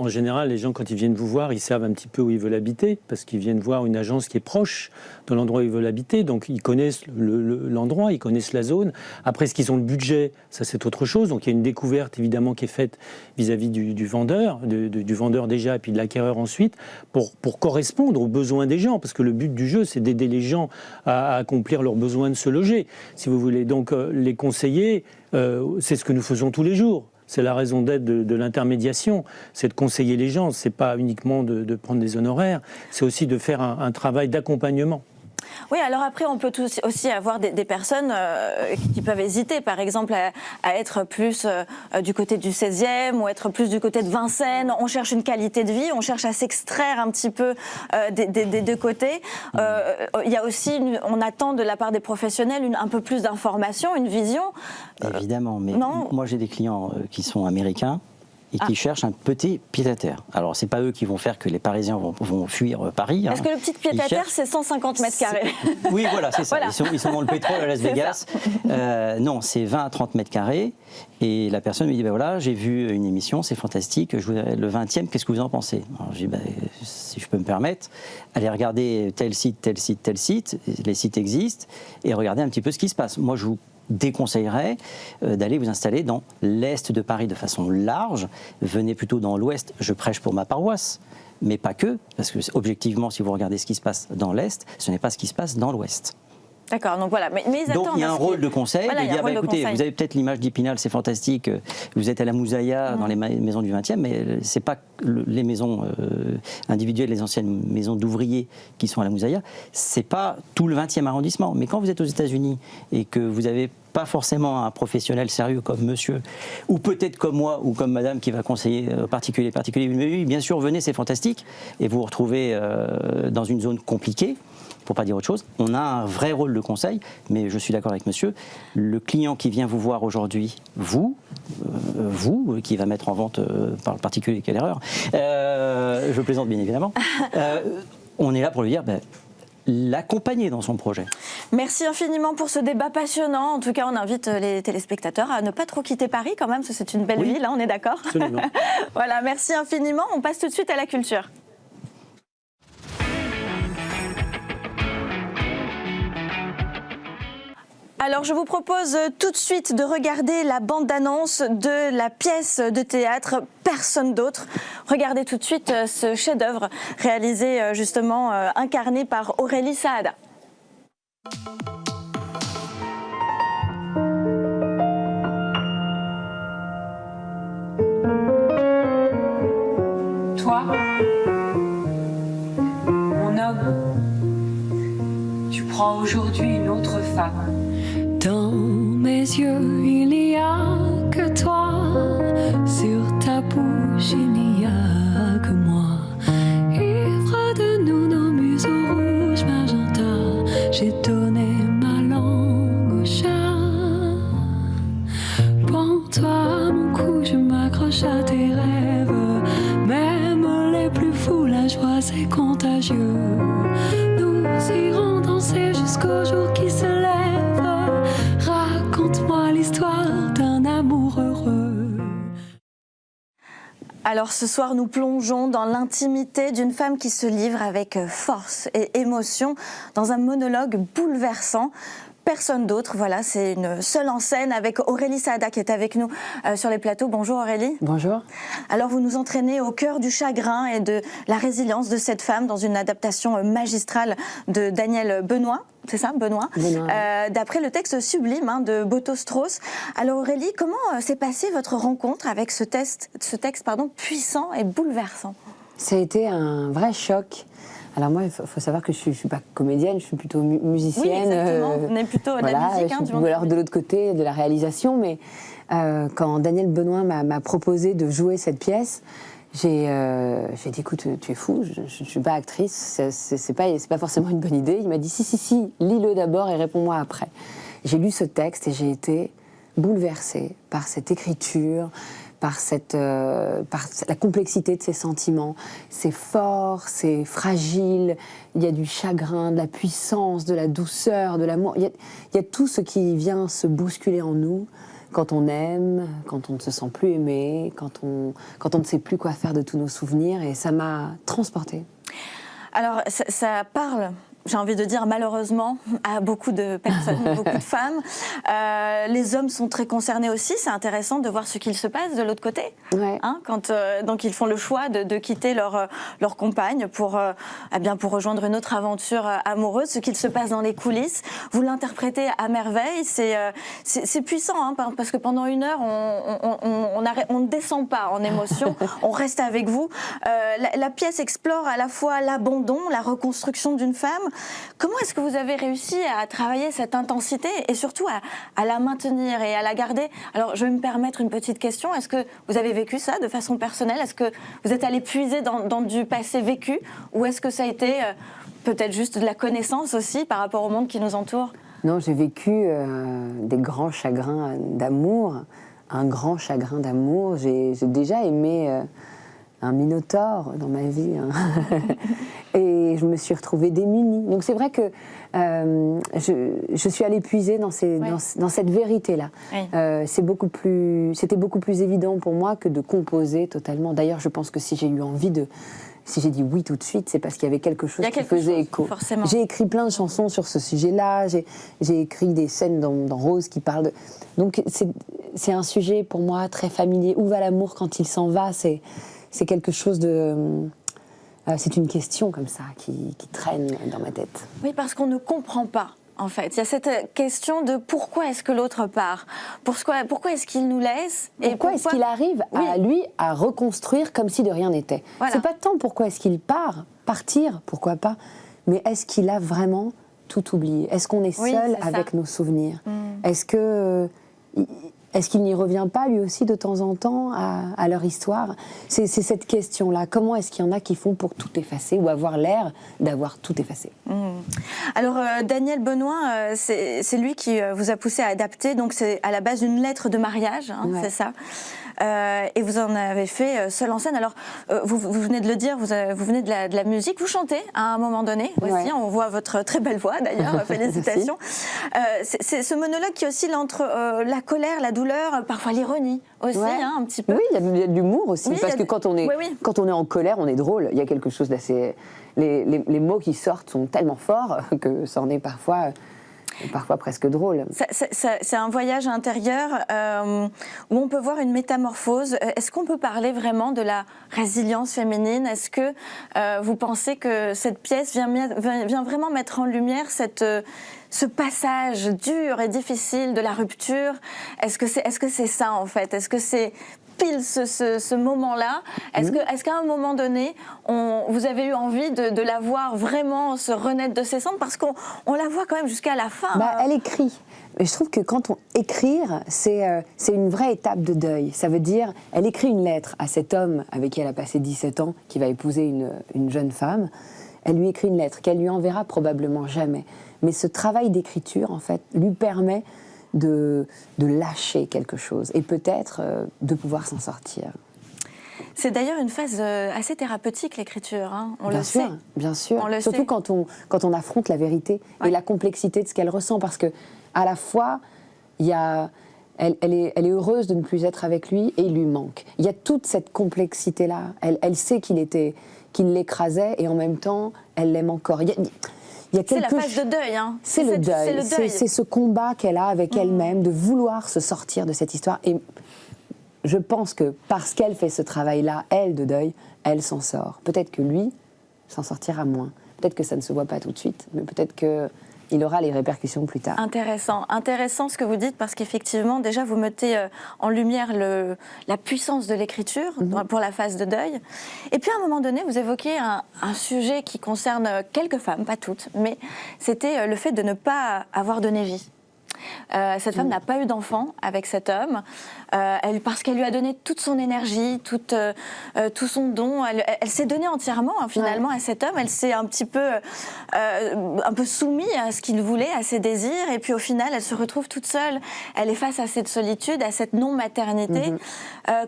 les gens, quand ils viennent vous voir, ils savent un petit peu où ils veulent habiter, parce qu'ils viennent voir une agence qui est proche de l'endroit où ils veulent habiter. Donc, ils connaissent l'endroit, ils connaissent la zone. Après, est-ce qu'ils ont le budget? Ça, c'est autre chose. Donc, il y a une découverte, évidemment, qui est faite vis-à-vis du vendeur, du vendeur déjà, et puis de l'acquéreur ensuite, pour correspondre aux besoins des gens. Parce que le but du jeu, c'est d'aider les gens à accomplir leurs besoins de se loger, si vous voulez. Donc, les conseillers, c'est ce que nous faisons tous les jours. C'est la raison d'être de l'intermédiation, c'est de conseiller les gens, c'est pas uniquement de prendre des honoraires, c'est aussi de faire un travail d'accompagnement. Oui, alors après, on peut aussi avoir des personnes qui peuvent hésiter, par exemple, à être plus du côté du 16e ou être plus du côté de Vincennes. On cherche une qualité de vie, on cherche à s'extraire un petit peu des deux côtés. Il y a aussi, on attend de la part des professionnels un peu plus d'informations, une vision. Évidemment, mais non. moi j'ai des clients qui sont américains et qui cherchent un petit pied-à-terre. Alors, c'est pas eux qui vont faire que les Parisiens vont fuir Paris. Est-ce que le petit pied-à-terre, c'est 150 mètres carrés? Oui, voilà, c'est ça. Voilà. Ils sont dans le pétrole à Las Vegas. Non, c'est 20 à 30 mètres carrés. Et la personne me dit, ben voilà, j'ai vu une émission, c'est fantastique, je voudrais le 20e, qu'est-ce que vous en pensez? Alors, je dis, ben, si je peux me permettre, allez regarder tel site, tel site, tel site, les sites existent, et regardez un petit peu ce qui se passe. Moi, je vous déconseillerais d'aller vous installer dans l'est de Paris de façon large. Venez plutôt dans l'ouest, je prêche pour ma paroisse, mais pas que, parce que objectivement, si vous regardez ce qui se passe dans l'est, ce n'est pas ce qui se passe dans l'ouest. D'accord, donc voilà. Mais ils donc attendent il y a un rôle de conseil, voilà, de dire, écoutez, vous avez peut-être l'image d'Épinal, c'est fantastique, vous êtes à la Moussaïa, dans les maisons du 20e, mais c'est pas les maisons individuelles, les anciennes maisons d'ouvriers qui sont à la Moussaïa, c'est pas tout le 20e arrondissement. Mais quand vous êtes aux États-Unis et que vous avez pas forcément un professionnel sérieux comme monsieur, ou peut-être comme moi, ou comme madame qui va conseiller particulier, mais oui, bien sûr, venez, c'est fantastique, et vous vous retrouvez dans une zone compliquée, pour pas dire autre chose, on a un vrai rôle de conseil, mais je suis d'accord avec monsieur, le client qui vient vous voir aujourd'hui, vous, qui va mettre en vente par le particulier, quelle erreur, je plaisante bien évidemment, on est là pour lui dire, l'accompagner dans son projet. Merci infiniment pour ce débat passionnant. En tout cas, on invite les téléspectateurs à ne pas trop quitter Paris quand même, parce que c'est une belle ville, hein, on est d'accord? Absolument. Voilà, merci infiniment. On passe tout de suite à la culture. Alors, je vous propose tout de suite de regarder la bande-annonce de la pièce de théâtre Personne d'autre. Regardez tout de suite ce chef-d'œuvre réalisé justement, incarné par Aurélie Saada. Toi, mon homme, tu prends aujourd'hui une autre femme. Dans mes yeux, il n'y a que toi. Sur ta bouche, il n'y a que moi. Ivre de nous, nos museaux rouges, magenta. J'ai donné ma langue au chat. Prends-toi mon cou, je m'accroche à tes rêves. Même les plus fous, la joie c'est contagieux. Nous irons danser jusqu'au jour qui se lève. Raconte-moi l'histoire d'un amour heureux. Alors ce soir, nous plongeons dans l'intimité d'une femme qui se livre avec force et émotion dans un monologue bouleversant. personne d'autre. Voilà, c'est une seule en scène avec Aurélie Saada qui est avec nous sur les plateaux. Bonjour Aurélie. Bonjour. Alors vous nous entraînez au cœur du chagrin et de la résilience de cette femme dans une adaptation magistrale de Daniel Benoît. C'est ça, Benoît, d'après le texte sublime de Boto Strauss. Alors Aurélie, comment s'est passée votre rencontre avec ce texte puissant et bouleversant? Ça a été un vrai choc. Alors moi, il faut savoir que je ne suis pas comédienne, je suis plutôt musicienne. Oui, exactement. Vous venez plutôt de la musique. Ou alors de l'autre côté, de la réalisation. Mais quand Daniel Benoît m'a proposé de jouer cette pièce, j'ai dit, écoute, tu es fou, je ne suis pas actrice, c'est pas forcément une bonne idée. Il m'a dit, si, lis-le d'abord et réponds-moi après. J'ai lu ce texte et j'ai été bouleversée par cette écriture, par la complexité de ses sentiments. C'est fort, c'est fragile, il y a du chagrin, de la puissance, de la douceur, de l'amour. Il y a tout ce qui vient se bousculer en nous quand on aime, quand on ne se sent plus aimé, quand on ne sait plus quoi faire de tous nos souvenirs. Et ça m'a transportée. Alors, ça parle... J'ai envie de dire malheureusement à beaucoup de personnes, beaucoup de femmes. Les hommes sont très concernés aussi. C'est intéressant de voir ce qu'il se passe de l'autre côté. Ouais. Quand donc ils font le choix de quitter leur compagne pour rejoindre une autre aventure amoureuse. Ce qu'il se passe dans les coulisses, vous l'interprétez à merveille. C'est puissant parce que pendant 1 heure on ne descend pas en émotion. On reste avec vous. La pièce explore à la fois l'abandon, la reconstruction d'une femme. Comment est-ce que vous avez réussi à travailler cette intensité et surtout à la maintenir et à la garder? Alors, je vais me permettre une petite question. Est-ce que vous avez vécu ça de façon personnelle? Est-ce que vous êtes allé puiser dans du passé vécu? Ou est-ce que ça a été peut-être juste de la connaissance aussi par rapport au monde qui nous entoure? Non, j'ai vécu des grands chagrins d'amour. Un grand chagrin d'amour. J'ai déjà aimé... un minotaure dans ma vie. Et je me suis retrouvée démunie. Donc c'est vrai que je suis allée puiser dans cette vérité-là. Oui. C'était beaucoup plus évident pour moi que de composer totalement. D'ailleurs, je pense que si j'ai dit oui tout de suite, c'est parce qu'il y avait quelque chose qui faisait écho. Forcément. J'ai écrit plein de chansons sur ce sujet-là. J'ai écrit des scènes dans Rose qui parlent de... Donc c'est un sujet pour moi très familier. Où va l'amour quand il s'en va? C'est quelque chose de... c'est une question comme ça qui traîne dans ma tête. Oui, parce qu'on ne comprend pas, en fait. Il y a cette question de pourquoi est-ce que l'autre part? Pourquoi est-ce qu'il nous laisse? Et pourquoi est-ce qu'il arrive à reconstruire comme si de rien n'était? Voilà. C'est pas tant pourquoi est-ce qu'il partir, pourquoi pas, mais est-ce qu'il a vraiment tout oublié? Est-ce qu'on est seul avec nos souvenirs? Est-ce qu'il n'y revient pas, lui aussi, de temps en temps, à leur histoire? C'est cette question-là. Comment est-ce qu'il y en a qui font pour tout effacer ou avoir l'air d'avoir tout effacé? Alors, Daniel Benoît, c'est lui qui vous a poussé à adapter. Donc, c'est à la base une lettre de mariage, c'est ça. Et vous en avez fait seul en scène. Alors, vous venez de le dire, vous venez de la musique. Vous chantez à un moment donné aussi. On voit votre très belle voix, d'ailleurs. Félicitations. C'est ce monologue qui oscille entre la colère, la douleur, parfois l'ironie aussi, un petit peu. Oui, il y a de l'humour aussi. Parce que quand on est en colère, on est drôle. Il y a quelque chose d'assez... Les mots qui sortent sont tellement forts que ça en est parfois presque drôle. C'est un voyage intérieur où on peut voir une métamorphose. Est-ce qu'on peut parler vraiment de la résilience féminine? Est-ce que vous pensez que cette pièce vient vraiment mettre en lumière ce passage dur et difficile de la rupture? Est-ce que c'est ça en fait? Est-ce que c'est pile ce moment-là? Est-ce qu'à un moment donné, vous avez eu envie de la voir vraiment se renaître de ses cendres? Parce qu'on la voit quand même jusqu'à la fin. Elle écrit. Et je trouve que quand on écrire, c'est une vraie étape de deuil. Ça veut dire, elle écrit une lettre à cet homme avec qui elle a passé 17 ans, qui va épouser une jeune femme. Elle lui écrit une lettre qu'elle lui enverra probablement jamais. Mais ce travail d'écriture, en fait, lui permet de lâcher quelque chose et peut-être de pouvoir s'en sortir. C'est d'ailleurs une phase assez thérapeutique, l'écriture. On le sait. Bien sûr. On le Surtout sait. quand on affronte la vérité et la complexité de ce qu'elle ressent. Parce que à la fois, elle est heureuse de ne plus être avec lui et il lui manque. Il y a toute cette complexité-là. Elle sait qu'il l'écrasait et en même temps, elle l'aime encore. Il il y a C'est la quelque phase de deuil. Hein. C'est le deuil. C'est ce combat qu'elle a avec elle-même, de vouloir se sortir de cette histoire. Et je pense que parce qu'elle fait ce travail-là, elle, de deuil, elle s'en sort. Peut-être que lui s'en sortira moins. Peut-être que ça ne se voit pas tout de suite, mais peut-être qu'il aura les répercussions plus tard. Intéressant ce que vous dites, parce qu'effectivement, déjà, vous mettez en lumière la puissance de l'écriture pour la phase de deuil. Et puis, à un moment donné, vous évoquez un sujet qui concerne quelques femmes, pas toutes, mais c'était le fait de ne pas avoir donné vie. Cette femme n'a pas eu d'enfant avec cet homme, parce qu'elle lui a donné toute son énergie, tout son don. Elle s'est donnée entièrement, hein, finalement, à cet homme. Elle s'est un peu soumise à ce qu'il voulait, à ses désirs. Et puis au final, elle se retrouve toute seule. Elle est face à cette solitude, à cette non-maternité.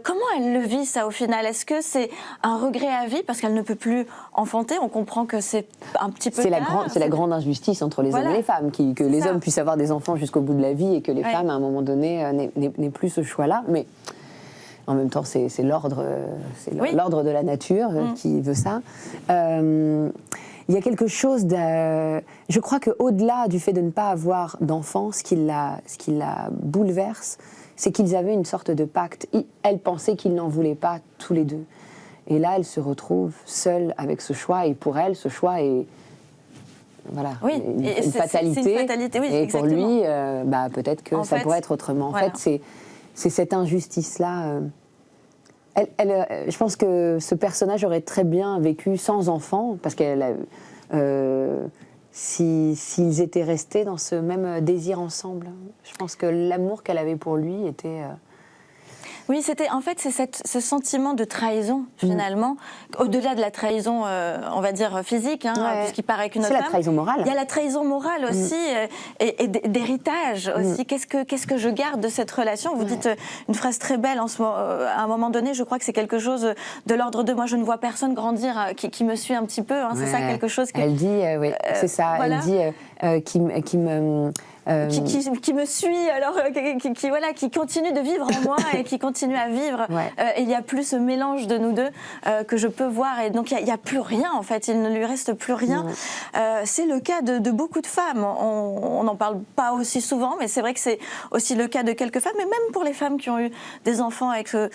Comment elle le vit, ça, au final? Est-ce que c'est un regret à vie parce qu'elle ne peut plus enfanter? On comprend que c'est un petit peu tard. C'est la grande injustice entre les hommes et les femmes, que les hommes puissent avoir des enfants jusqu'au bout de la vie et que les femmes, à un moment donné, n'aient plus ce choix-là. Mais en même temps, c'est l'ordre de la nature qui veut ça. Il y a quelque chose de... Je crois qu'au-delà du fait de ne pas avoir d'enfants, ce qui la bouleverse, c'est qu'ils avaient une sorte de pacte. Elle pensait qu'ils n'en voulaient pas tous les deux. Et là, elle se retrouve seule avec ce choix. Et pour elle, ce choix est... Voilà, une fatalité. C'est une fatalité, oui, et exactement. pour lui, peut-être que ça pourrait être autrement. En fait, c'est cette injustice-là. Je pense que ce personnage aurait très bien vécu sans enfant, parce qu'elle, s'ils étaient restés dans ce même désir ensemble, je pense que l'amour qu'elle avait pour lui était... Oui, c'est ce sentiment de trahison, finalement, au-delà de la trahison, on va dire, physique, puisqu'il paraît qu'une autre femme. C'est la trahison morale. Il y a la trahison morale aussi, et d'héritage aussi. Qu'est-ce que je garde de cette relation? Vous dites une phrase très belle à un moment donné, je crois que c'est quelque chose de l'ordre de « moi, je ne vois personne grandir qui me suit un petit peu ». C'est ça, quelque chose que... Elle dit, c'est ça, voilà. Elle dit qui me suit, alors qui continue de vivre en moi et qui continue à vivre. Et il n'y a plus ce mélange de nous deux que je peux voir. Et donc il n'y a plus rien, en fait. Il ne lui reste plus rien. C'est le cas de beaucoup de femmes. On n'en parle pas aussi souvent, mais c'est vrai que c'est aussi le cas de quelques femmes, mais même pour les femmes qui ont eu des enfants avec et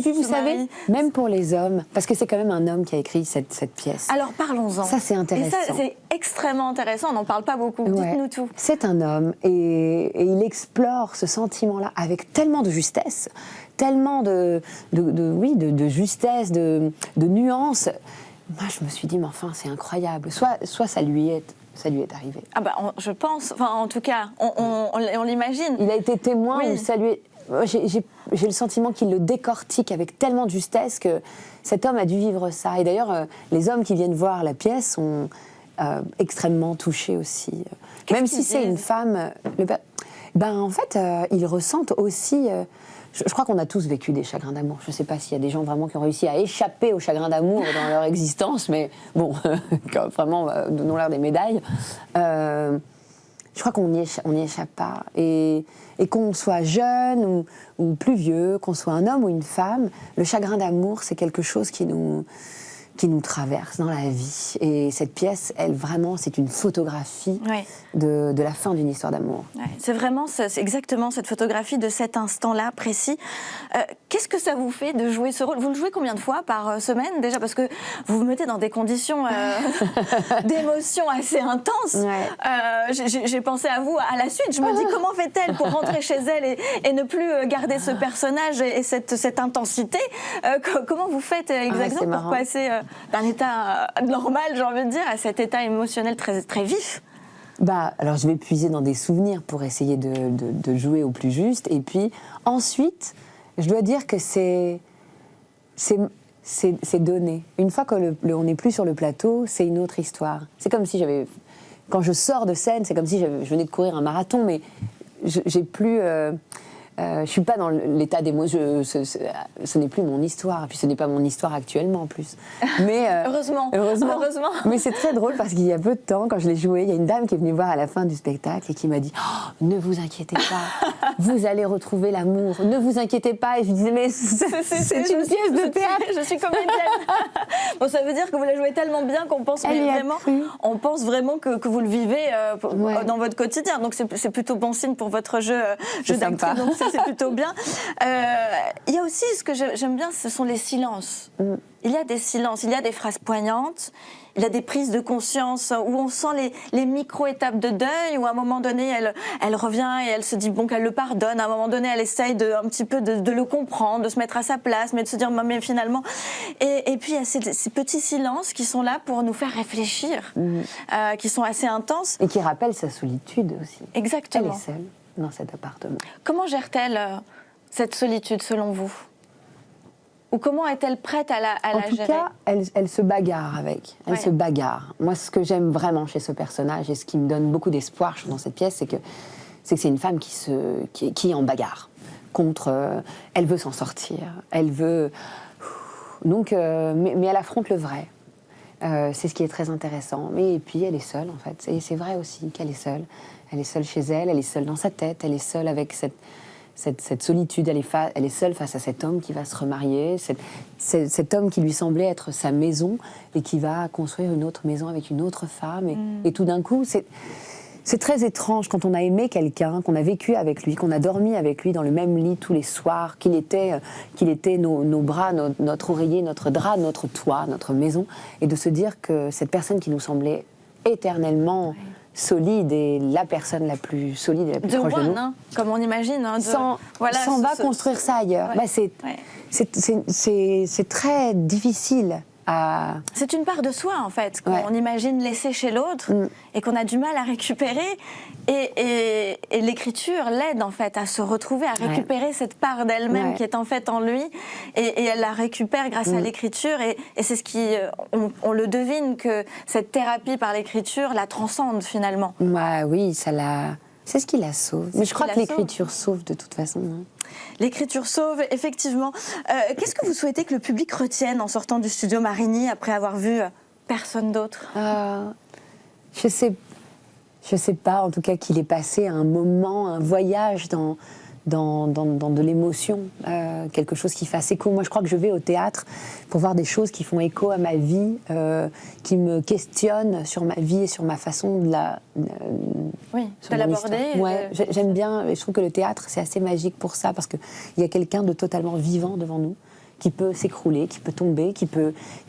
puis vous savez, même pour les hommes, parce que c'est quand même un homme qui a écrit cette pièce. Alors parlons-en. Ça, c'est intéressant. Et ça, c'est extrêmement intéressant. On n'en parle pas beaucoup. Dites-nous tout. C'est un homme et il explore ce sentiment-là avec tellement de justesse, tellement de justesse, de nuances. Moi, je me suis dit, mais enfin, c'est incroyable. Soit ça lui est arrivé. Ah je pense, en tout cas, on l'imagine. Il a été témoin où ça lui est... J'ai le sentiment qu'il le décortique avec tellement de justesse que cet homme a dû vivre ça. Et d'ailleurs, les hommes qui viennent voir la pièce sont extrêmement touchés aussi. Même si c'est une femme, en fait, ils ressentent aussi... Je crois qu'on a tous vécu des chagrins d'amour. Je ne sais pas s'il y a des gens vraiment qui ont réussi à échapper aux chagrins d'amour dans leur existence, mais bon, vraiment, donnons-leur des médailles. Je crois qu'on n'y échappe pas. Et qu'on soit jeune ou plus vieux, qu'on soit un homme ou une femme, le chagrin d'amour, c'est quelque chose qui nous traverse dans la vie. Et cette pièce, elle, vraiment, c'est une photographie de la fin d'une histoire d'amour. C'est exactement cette photographie de cet instant-là précis. Qu'est-ce que ça vous fait de jouer ce rôle? Vous le jouez combien de fois par semaine déjà? Parce que vous vous mettez dans des conditions d'émotion assez intenses. J'ai pensé à vous à la suite. Je me dis, comment fait-elle pour rentrer chez elle et ne plus garder ce personnage et cette intensité? Comment vous faites exactement pour passer d'un état normal, j'ai envie de dire, à cet état émotionnel très, très vif? Alors je vais puiser dans des souvenirs pour essayer de jouer au plus juste. Et puis ensuite, je dois dire que c'est donné. Une fois qu'on n'est plus sur le plateau, c'est une autre histoire. C'est comme si quand je sors de scène, c'est comme si je venais de courir un marathon, mais j'ai plus... Je suis pas dans l'état d'émotion. Ce n'est plus mon histoire. Et puis ce n'est pas mon histoire actuellement en plus. Mais Heureusement. Mais c'est très drôle parce qu'il y a peu de temps, quand je l'ai joué, il y a une dame qui est venue voir à la fin du spectacle et qui m'a dit oh, ne vous inquiétez pas, vous allez retrouver l'amour. Ne vous inquiétez pas. Et je disais mais c'est une pièce de théâtre. Je suis comédienne. Bon, ça veut dire que vous la jouez tellement bien qu'on pense vraiment que vous le vivez dans votre quotidien. Donc c'est plutôt bon signe pour votre jeu d'actrice. Donc c'est plutôt bien. Il y a aussi ce que j'aime bien, ce sont les silences. Il y a des silences, il y a des phrases poignantes, il y a des prises de conscience où on sent les micro-étapes de deuil, où à un moment donné, elle revient et elle se dit bon, qu'elle le pardonne. À un moment donné, elle essaye un petit peu de le comprendre, de se mettre à sa place, mais de se dire mais finalement... Et puis il y a ces petits silences qui sont là pour nous faire réfléchir, qui sont assez intenses. Et qui rappellent sa solitude aussi. Exactement. Elle est seule dans cet appartement. Comment gère-t-elle cette solitude selon vous ? Ou comment est-elle prête à la gérer ? En tout cas, elle se bagarre avec. Elle se bagarre. Moi, ce que j'aime vraiment chez ce personnage et ce qui me donne beaucoup d'espoir dans cette pièce, c'est que c'est une femme qui est en bagarre contre. Elle veut s'en sortir. Elle veut. Donc, mais elle affronte le vrai. C'est ce qui est très intéressant. Mais et puis, elle est seule, en fait. Et c'est vrai aussi qu'elle est seule. Elle est seule chez elle. Elle est seule dans sa tête. Elle est seule avec cette solitude, elle est seule face à cet homme qui va se remarier, cet homme qui lui semblait être sa maison et qui va construire une autre maison avec une autre femme. Et tout d'un coup, c'est très étrange quand on a aimé quelqu'un, qu'on a vécu avec lui, qu'on a dormi avec lui dans le même lit tous les soirs, qu'il était nos bras, notre oreiller, notre drap, notre toit, notre maison, et de se dire que cette personne qui nous semblait éternellement... solide et la personne la plus solide et la plus proche de nous. Comme on imagine. S'en va construire ça ailleurs. Ouais. C'est très difficile à... C'est une part de soi, en fait, qu'on imagine laisser chez l'autre et qu'on a du mal à récupérer. Et l'écriture l'aide, en fait, à se retrouver, à récupérer cette part d'elle-même qui est en fait en lui. Et elle la récupère grâce à l'écriture. Et c'est ce qui... On le devine que cette thérapie par l'écriture la transcende, finalement. Oui, c'est ce qui la sauve. Mais je crois que l'écriture sauve de toute façon. L'écriture sauve, effectivement. Qu'est-ce que vous souhaitez que le public retienne en sortant du studio Marigny après avoir vu personne d'autre ? Je sais pas, en tout cas qu'il ait passé un moment, un voyage dans de l'émotion, quelque chose qui fasse écho. Moi, je crois que je vais au théâtre pour voir des choses qui font écho à ma vie, qui me questionnent sur ma vie et sur ma façon de l'aborder. J'aime bien, et je trouve que le théâtre, c'est assez magique pour ça, parce qu'il y a quelqu'un de totalement vivant devant nous, qui peut s'écrouler, qui peut tomber, qui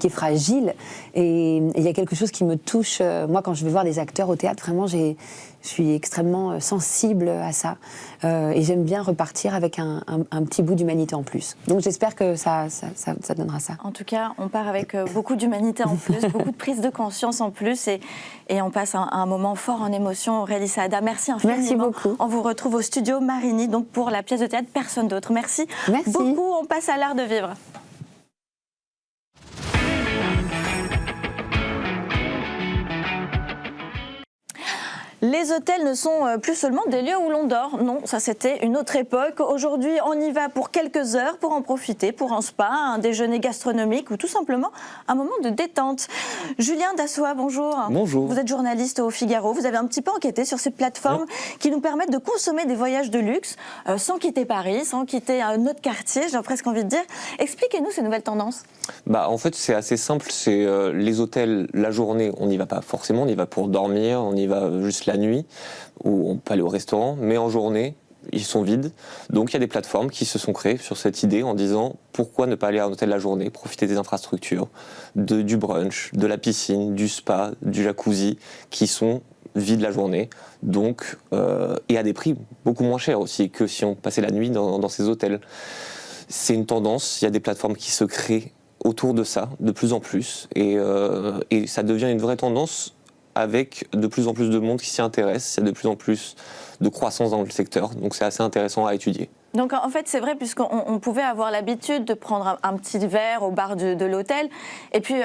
est fragile. Et il y a quelque chose qui me touche. Moi, quand je vais voir des acteurs au théâtre, vraiment, je suis extrêmement sensible à ça. Et j'aime bien repartir avec un petit bout d'humanité en plus. Donc j'espère que ça donnera ça. En tout cas, on part avec beaucoup d'humanité en plus, beaucoup de prise de conscience en plus. Et on passe un moment fort en émotion. Aurélie Saada, merci infiniment. Merci beaucoup. On vous retrouve au studio Marigny, donc pour la pièce de théâtre Personne d'autre. Merci beaucoup. On passe à l'art de vivre. Les hôtels ne sont plus seulement des lieux où l'on dort. Non, ça c'était une autre époque. Aujourd'hui, on y va pour quelques heures, pour en profiter, pour un spa, un déjeuner gastronomique ou tout simplement un moment de détente. Julien Dassois, bonjour. Bonjour. Vous êtes journaliste au Figaro. Vous avez un petit peu enquêté sur ces plateformes qui nous permettent de consommer des voyages de luxe sans quitter Paris, sans quitter un autre quartier, j'ai presque envie de dire. Expliquez-nous ces nouvelles tendances. En fait, c'est assez simple. C'est les hôtels, la journée, on n'y va pas forcément. On y va pour dormir, on y va juste la nuit, ou on peut aller au restaurant. Mais en journée, ils sont vides. Donc il y a des plateformes qui se sont créées sur cette idée en disant pourquoi ne pas aller à un hôtel la journée, profiter des infrastructures, du brunch, de la piscine, du spa, du jacuzzi, qui sont vides la journée. Donc, et à des prix beaucoup moins chers aussi que si on passait la nuit dans ces hôtels. C'est une tendance. Il y a des plateformes qui se créent autour de ça, de plus en plus, et ça devient une vraie tendance avec de plus en plus de monde qui s'y intéresse, il y a de plus en plus de croissance dans le secteur, donc c'est assez intéressant à étudier. Donc en fait, c'est vrai, puisqu'on pouvait avoir l'habitude de prendre un petit verre au bar de l'hôtel, et puis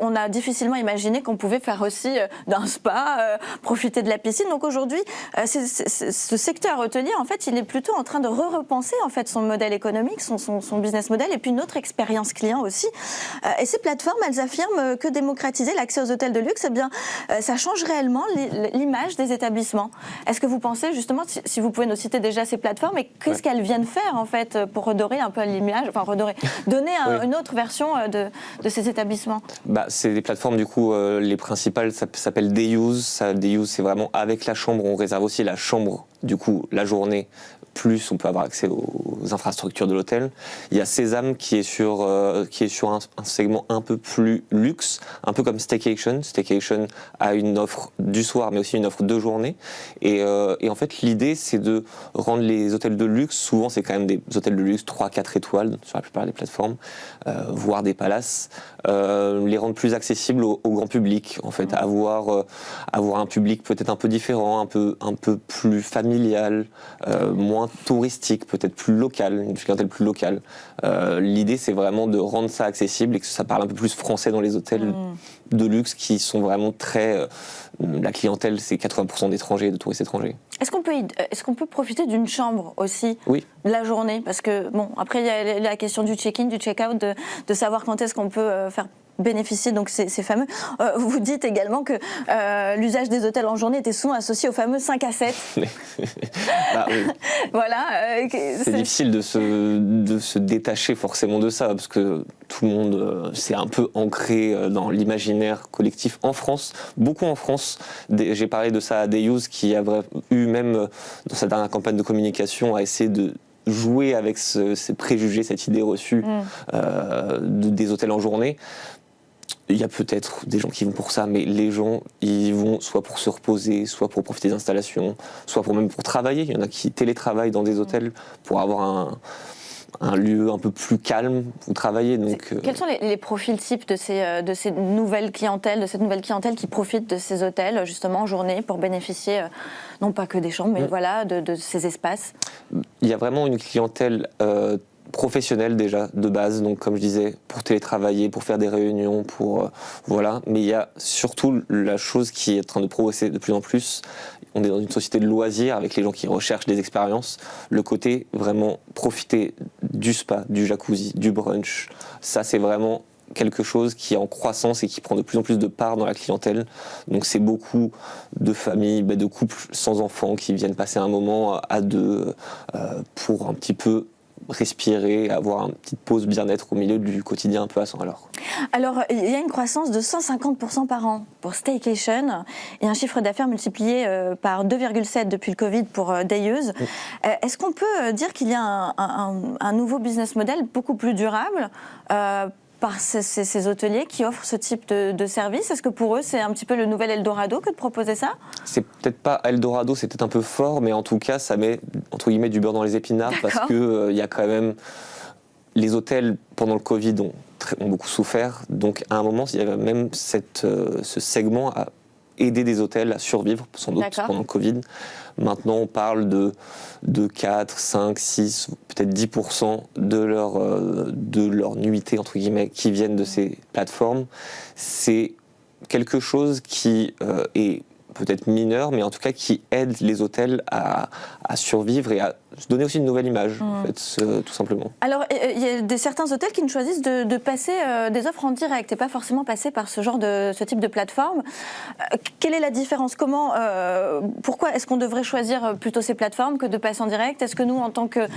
on a difficilement imaginé qu'on pouvait faire aussi d'un spa, profiter de la piscine. Donc aujourd'hui, ce secteur hôtelier, en fait, il est plutôt en train de repenser en fait son modèle économique, son business model, et puis notre expérience client aussi. Et ces plateformes, elles affirment que démocratiser l'accès aux hôtels de luxe, eh bien, ça change réellement l'image des établissements. Est-ce que vous pensez justement, si vous pouvez nous citer déjà ces plateformes, et qu'est-ce qu'elles viennent faire en fait pour redorer un peu l'image, donner une autre version de ces établissements? C'est des plateformes du coup, les principales, ça s'appelle Dayuse. Dayuse, c'est vraiment avec la chambre, on réserve aussi la chambre, du coup la journée. Plus on peut avoir accès aux infrastructures de l'hôtel. Il y a Sésame qui est sur un segment un peu plus luxe, un peu comme Staycation. Staycation a une offre du soir, mais aussi une offre de journée. Et en fait, l'idée, c'est de rendre les hôtels de luxe, souvent c'est quand même des hôtels de luxe 3-4 étoiles sur la plupart des plateformes, voire des palaces, les rendre plus accessibles au grand public. En fait, avoir un public peut-être un peu différent, un peu plus familial, moins touristique, peut-être plus local, une clientèle plus locale. L'idée, c'est vraiment de rendre ça accessible et que ça parle un peu plus français dans les hôtels de luxe qui sont vraiment très... la clientèle, c'est 80% d'étrangers, de touristes étrangers. Est-ce qu'on peut profiter d'une chambre aussi la journée? Parce que, après, il y a la question du check-in, du check-out, de savoir quand est-ce qu'on peut faire bénéficier donc ces fameux. Vous dites également que l'usage des hôtels en journée était souvent associé aux fameux 5 à 7. Oui. Voilà. C'est difficile de se détacher forcément de ça, parce que tout le monde, c'est un peu ancré dans l'imaginaire collectif en France, beaucoup en France. J'ai parlé de ça à Dayuse, qui a eu même, dans sa dernière campagne de communication, à essayer de jouer avec ces préjugés, cette idée reçue des hôtels en journée. Il y a peut-être des gens qui vont pour ça, mais les gens, ils vont soit pour se reposer, soit pour profiter des installations, soit même pour travailler. Il y en a qui télétravaillent dans des hôtels pour avoir un lieu un peu plus calme où travailler. Donc, quels sont les profils types de ces nouvelles clientèles, de cette nouvelle clientèle qui profite de ces hôtels justement en journée pour bénéficier non pas que des chambres, mais voilà, de ces espaces? Il y a vraiment une clientèle professionnelle déjà de base, donc comme je disais, pour télétravailler, pour faire des réunions, mais il y a surtout la chose qui est en train de progresser de plus en plus. On est dans une société de loisirs avec les gens qui recherchent des expériences. Le côté vraiment profiter du spa, du jacuzzi, du brunch, ça c'est vraiment quelque chose qui est en croissance et qui prend de plus en plus de part dans la clientèle. Donc c'est beaucoup de familles, de couples sans enfants qui viennent passer un moment à deux pour un petit peu respirer, avoir une petite pause bien-être au milieu du quotidien un peu à 100 à l'heure. Alors, il y a une croissance de 150% par an pour Staycation et un chiffre d'affaires multiplié par 2,7 depuis le Covid pour Dayuse. Est-ce qu'on peut dire qu'il y a un nouveau business model beaucoup plus durable par ces hôteliers qui offrent ce type de service? Est-ce que pour eux, c'est un petit peu le nouvel Eldorado que de proposer ça? C'est peut-être pas Eldorado, c'est peut-être un peu fort, mais en tout cas, ça met, entre guillemets, du beurre dans les épinards. D'accord. Parce que y a quand même... Les hôtels, pendant le Covid, ont beaucoup souffert. Donc, à un moment, il y avait même ce segment à aider des hôtels à survivre, sans doute, pendant le Covid. Maintenant, on parle de 4, 5, 6, peut-être 10% de leur nuitée, entre guillemets, qui viennent de ces plateformes. C'est quelque chose qui est peut-être mineur, mais en tout cas qui aide les hôtels à survivre et à se donner aussi une nouvelle image, en fait, tout simplement. Alors, il y a certains hôtels qui ne choisissent de passer des offres en direct et pas forcément passer par ce type de plateforme. Quelle est la différence? Pourquoi est-ce qu'on devrait choisir plutôt ces plateformes que de passer en direct? Est-ce que nous, en tant que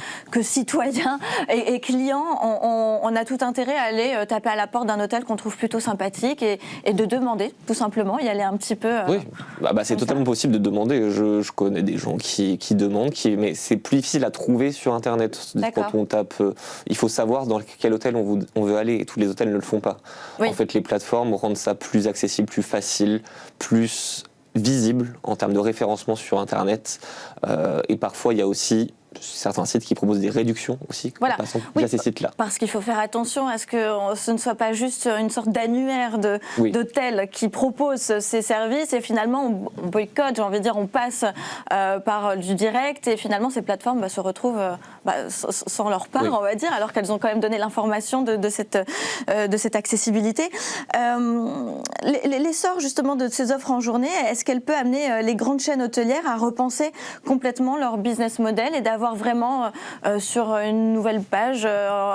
citoyens et clients, on a tout intérêt à aller taper à la porte d'un hôtel qu'on trouve plutôt sympathique et de demander, tout simplement, y aller un petit peu... Oui, c'est totalement possible de demander. Je connais des gens qui demandent, mais c'est plus difficile à trouver sur Internet. D'accord. Quand on tape, il faut savoir dans quel hôtel on veut aller, et tous les hôtels ne le font pas. Oui. En fait, les plateformes rendent ça plus accessible, plus facile, plus visible en termes de référencement sur Internet. Et parfois, il y a aussi certains sites qui proposent des réductions aussi en Voilà. passant Oui, via ces sites-là. Parce qu'il faut faire attention à ce que ce ne soit pas juste une sorte d'annuaire Oui. d'hôtels qui proposent ces services et finalement on boycotte, j'ai envie de dire, on passe par du direct et finalement ces plateformes se retrouvent sans leur part, Oui. on va dire, alors qu'elles ont quand même donné l'information de cette accessibilité. L'essor justement de ces offres en journée, est-ce qu'elle peut amener les grandes chaînes hôtelières à repenser complètement leur business model et d'avoir vraiment sur une nouvelle page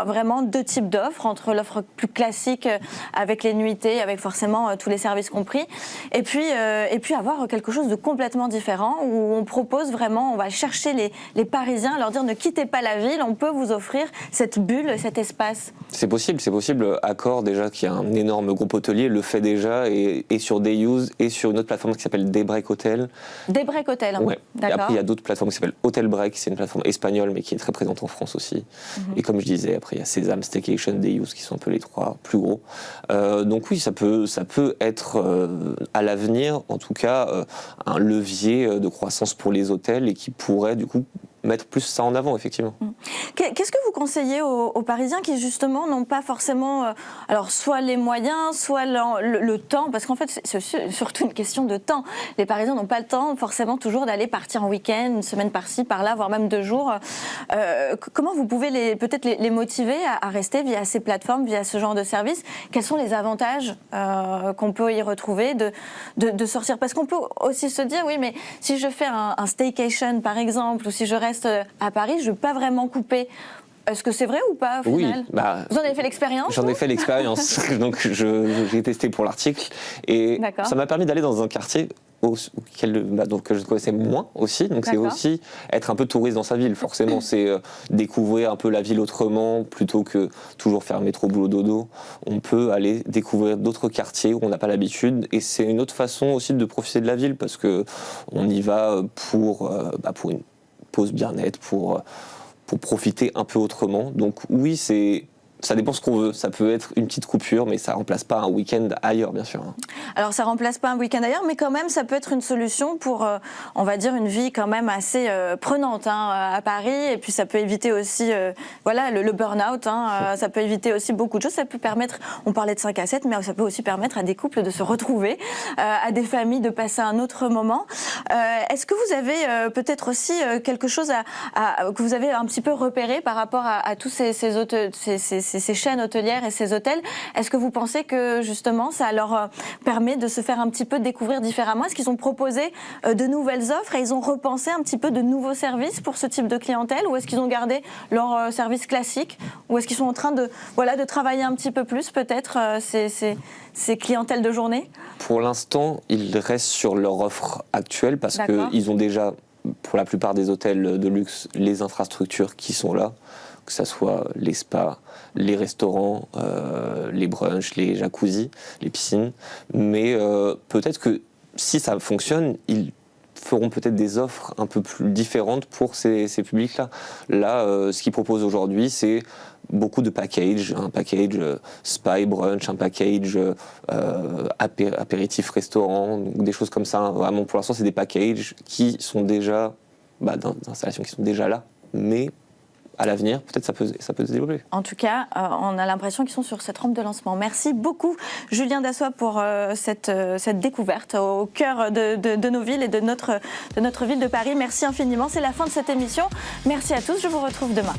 vraiment deux types d'offres, entre l'offre plus classique avec les nuitées, avec forcément tous les services compris, et puis avoir quelque chose de complètement différent où on propose vraiment, on va chercher les Parisiens, leur dire ne quittez pas la ville, on peut vous offrir cette bulle, cet espace. C'est possible. Accor, déjà, qui est un énorme groupe hôtelier, le fait déjà, et sur Dayuse et sur une autre plateforme qui s'appelle Daybreak Hotel. Daybreak Hotel, Ouais. Et d'accord. après, il y a d'autres plateformes qui s'appellent Hotel Break, c'est une plateforme espagnole, mais qui est très présente en France aussi. Et comme je disais, après, il y a Sésame, Staycation, Dayuse, qui sont un peu les trois plus gros. Donc oui, ça peut être à l'avenir, en tout cas, un levier de croissance pour les hôtels et qui pourrait, du coup, mettre plus ça en avant, effectivement. Qu'est-ce que vous conseillez aux Parisiens qui justement n'ont pas forcément alors soit les moyens, soit le temps, parce qu'en fait c'est surtout une question de temps. Les Parisiens n'ont pas le temps forcément toujours d'aller partir en week-end, une semaine par-ci, par-là, voire même 2 jours. Comment vous pouvez peut-être les motiver à rester via ces plateformes, via ce genre de service? Quels sont les avantages qu'on peut y retrouver de sortir? Parce qu'on peut aussi se dire, oui, mais si je fais un staycation par exemple, ou si je reste à Paris, je ne vais pas vraiment couper. Est-ce que c'est vrai ou pas au final? Vous en avez fait l'expérience? J'en ai fait l'expérience, donc j'ai testé pour l'article et ça m'a permis d'aller dans un quartier donc, que je connaissais moins aussi, donc c'est aussi être un peu touriste dans sa ville, forcément c'est découvrir un peu la ville autrement plutôt que toujours faire métro boulot dodo. On peut aller découvrir d'autres quartiers où on n'a pas l'habitude et c'est une autre façon aussi de profiter de la ville parce que on y va pour une pause bien-être, pour profiter un peu autrement. Donc oui, ça dépend ce qu'on veut. Ça peut être une petite coupure, mais ça remplace pas un week-end ailleurs, bien sûr. Alors, ça remplace pas un week-end ailleurs, mais quand même, ça peut être une solution pour, on va dire, une vie quand même assez prenante à Paris. Et puis, ça peut éviter aussi, le burn-out. Ça peut éviter aussi beaucoup de choses. Ça peut permettre, on parlait de 5 à 7, mais ça peut aussi permettre à des couples de se retrouver, à des familles de passer un autre moment. Est-ce que vous avez peut-être aussi quelque chose que vous avez un petit peu repéré par rapport à tous ces chaînes hôtelières et ces hôtels? Est-ce que vous pensez que justement ça leur permet de se faire un petit peu découvrir différemment? Est-ce qu'ils ont proposé de nouvelles offres et ils ont repensé un petit peu de nouveaux services pour ce type de clientèle, ou est-ce qu'ils ont gardé leur service classique, ou est-ce qu'ils sont en train de travailler un petit peu plus peut-être ces clientèles de journée? Pour l'instant, ils restent sur leur offre actuelle parce qu'ils ont déjà, pour la plupart des hôtels de luxe, les infrastructures qui sont là, que ce soit les spas, les restaurants, les brunchs, les jacuzzis, les piscines. Mais peut-être que si ça fonctionne, ils feront peut-être des offres un peu plus différentes pour ces publics-là. Là, ce qu'ils proposent aujourd'hui, c'est beaucoup de packages, un package spa et brunch, un package apéritif restaurant, des choses comme ça. Vraiment, pour l'instant, c'est des packages qui sont déjà, d'installations qui sont déjà là, mais à l'avenir, peut-être ça peut se développer. En tout cas, on a l'impression qu'ils sont sur cette rampe de lancement. Merci beaucoup, Julien Dassois, pour cette découverte au cœur de nos villes et de notre ville de Paris. Merci infiniment. C'est la fin de cette émission. Merci à tous. Je vous retrouve demain.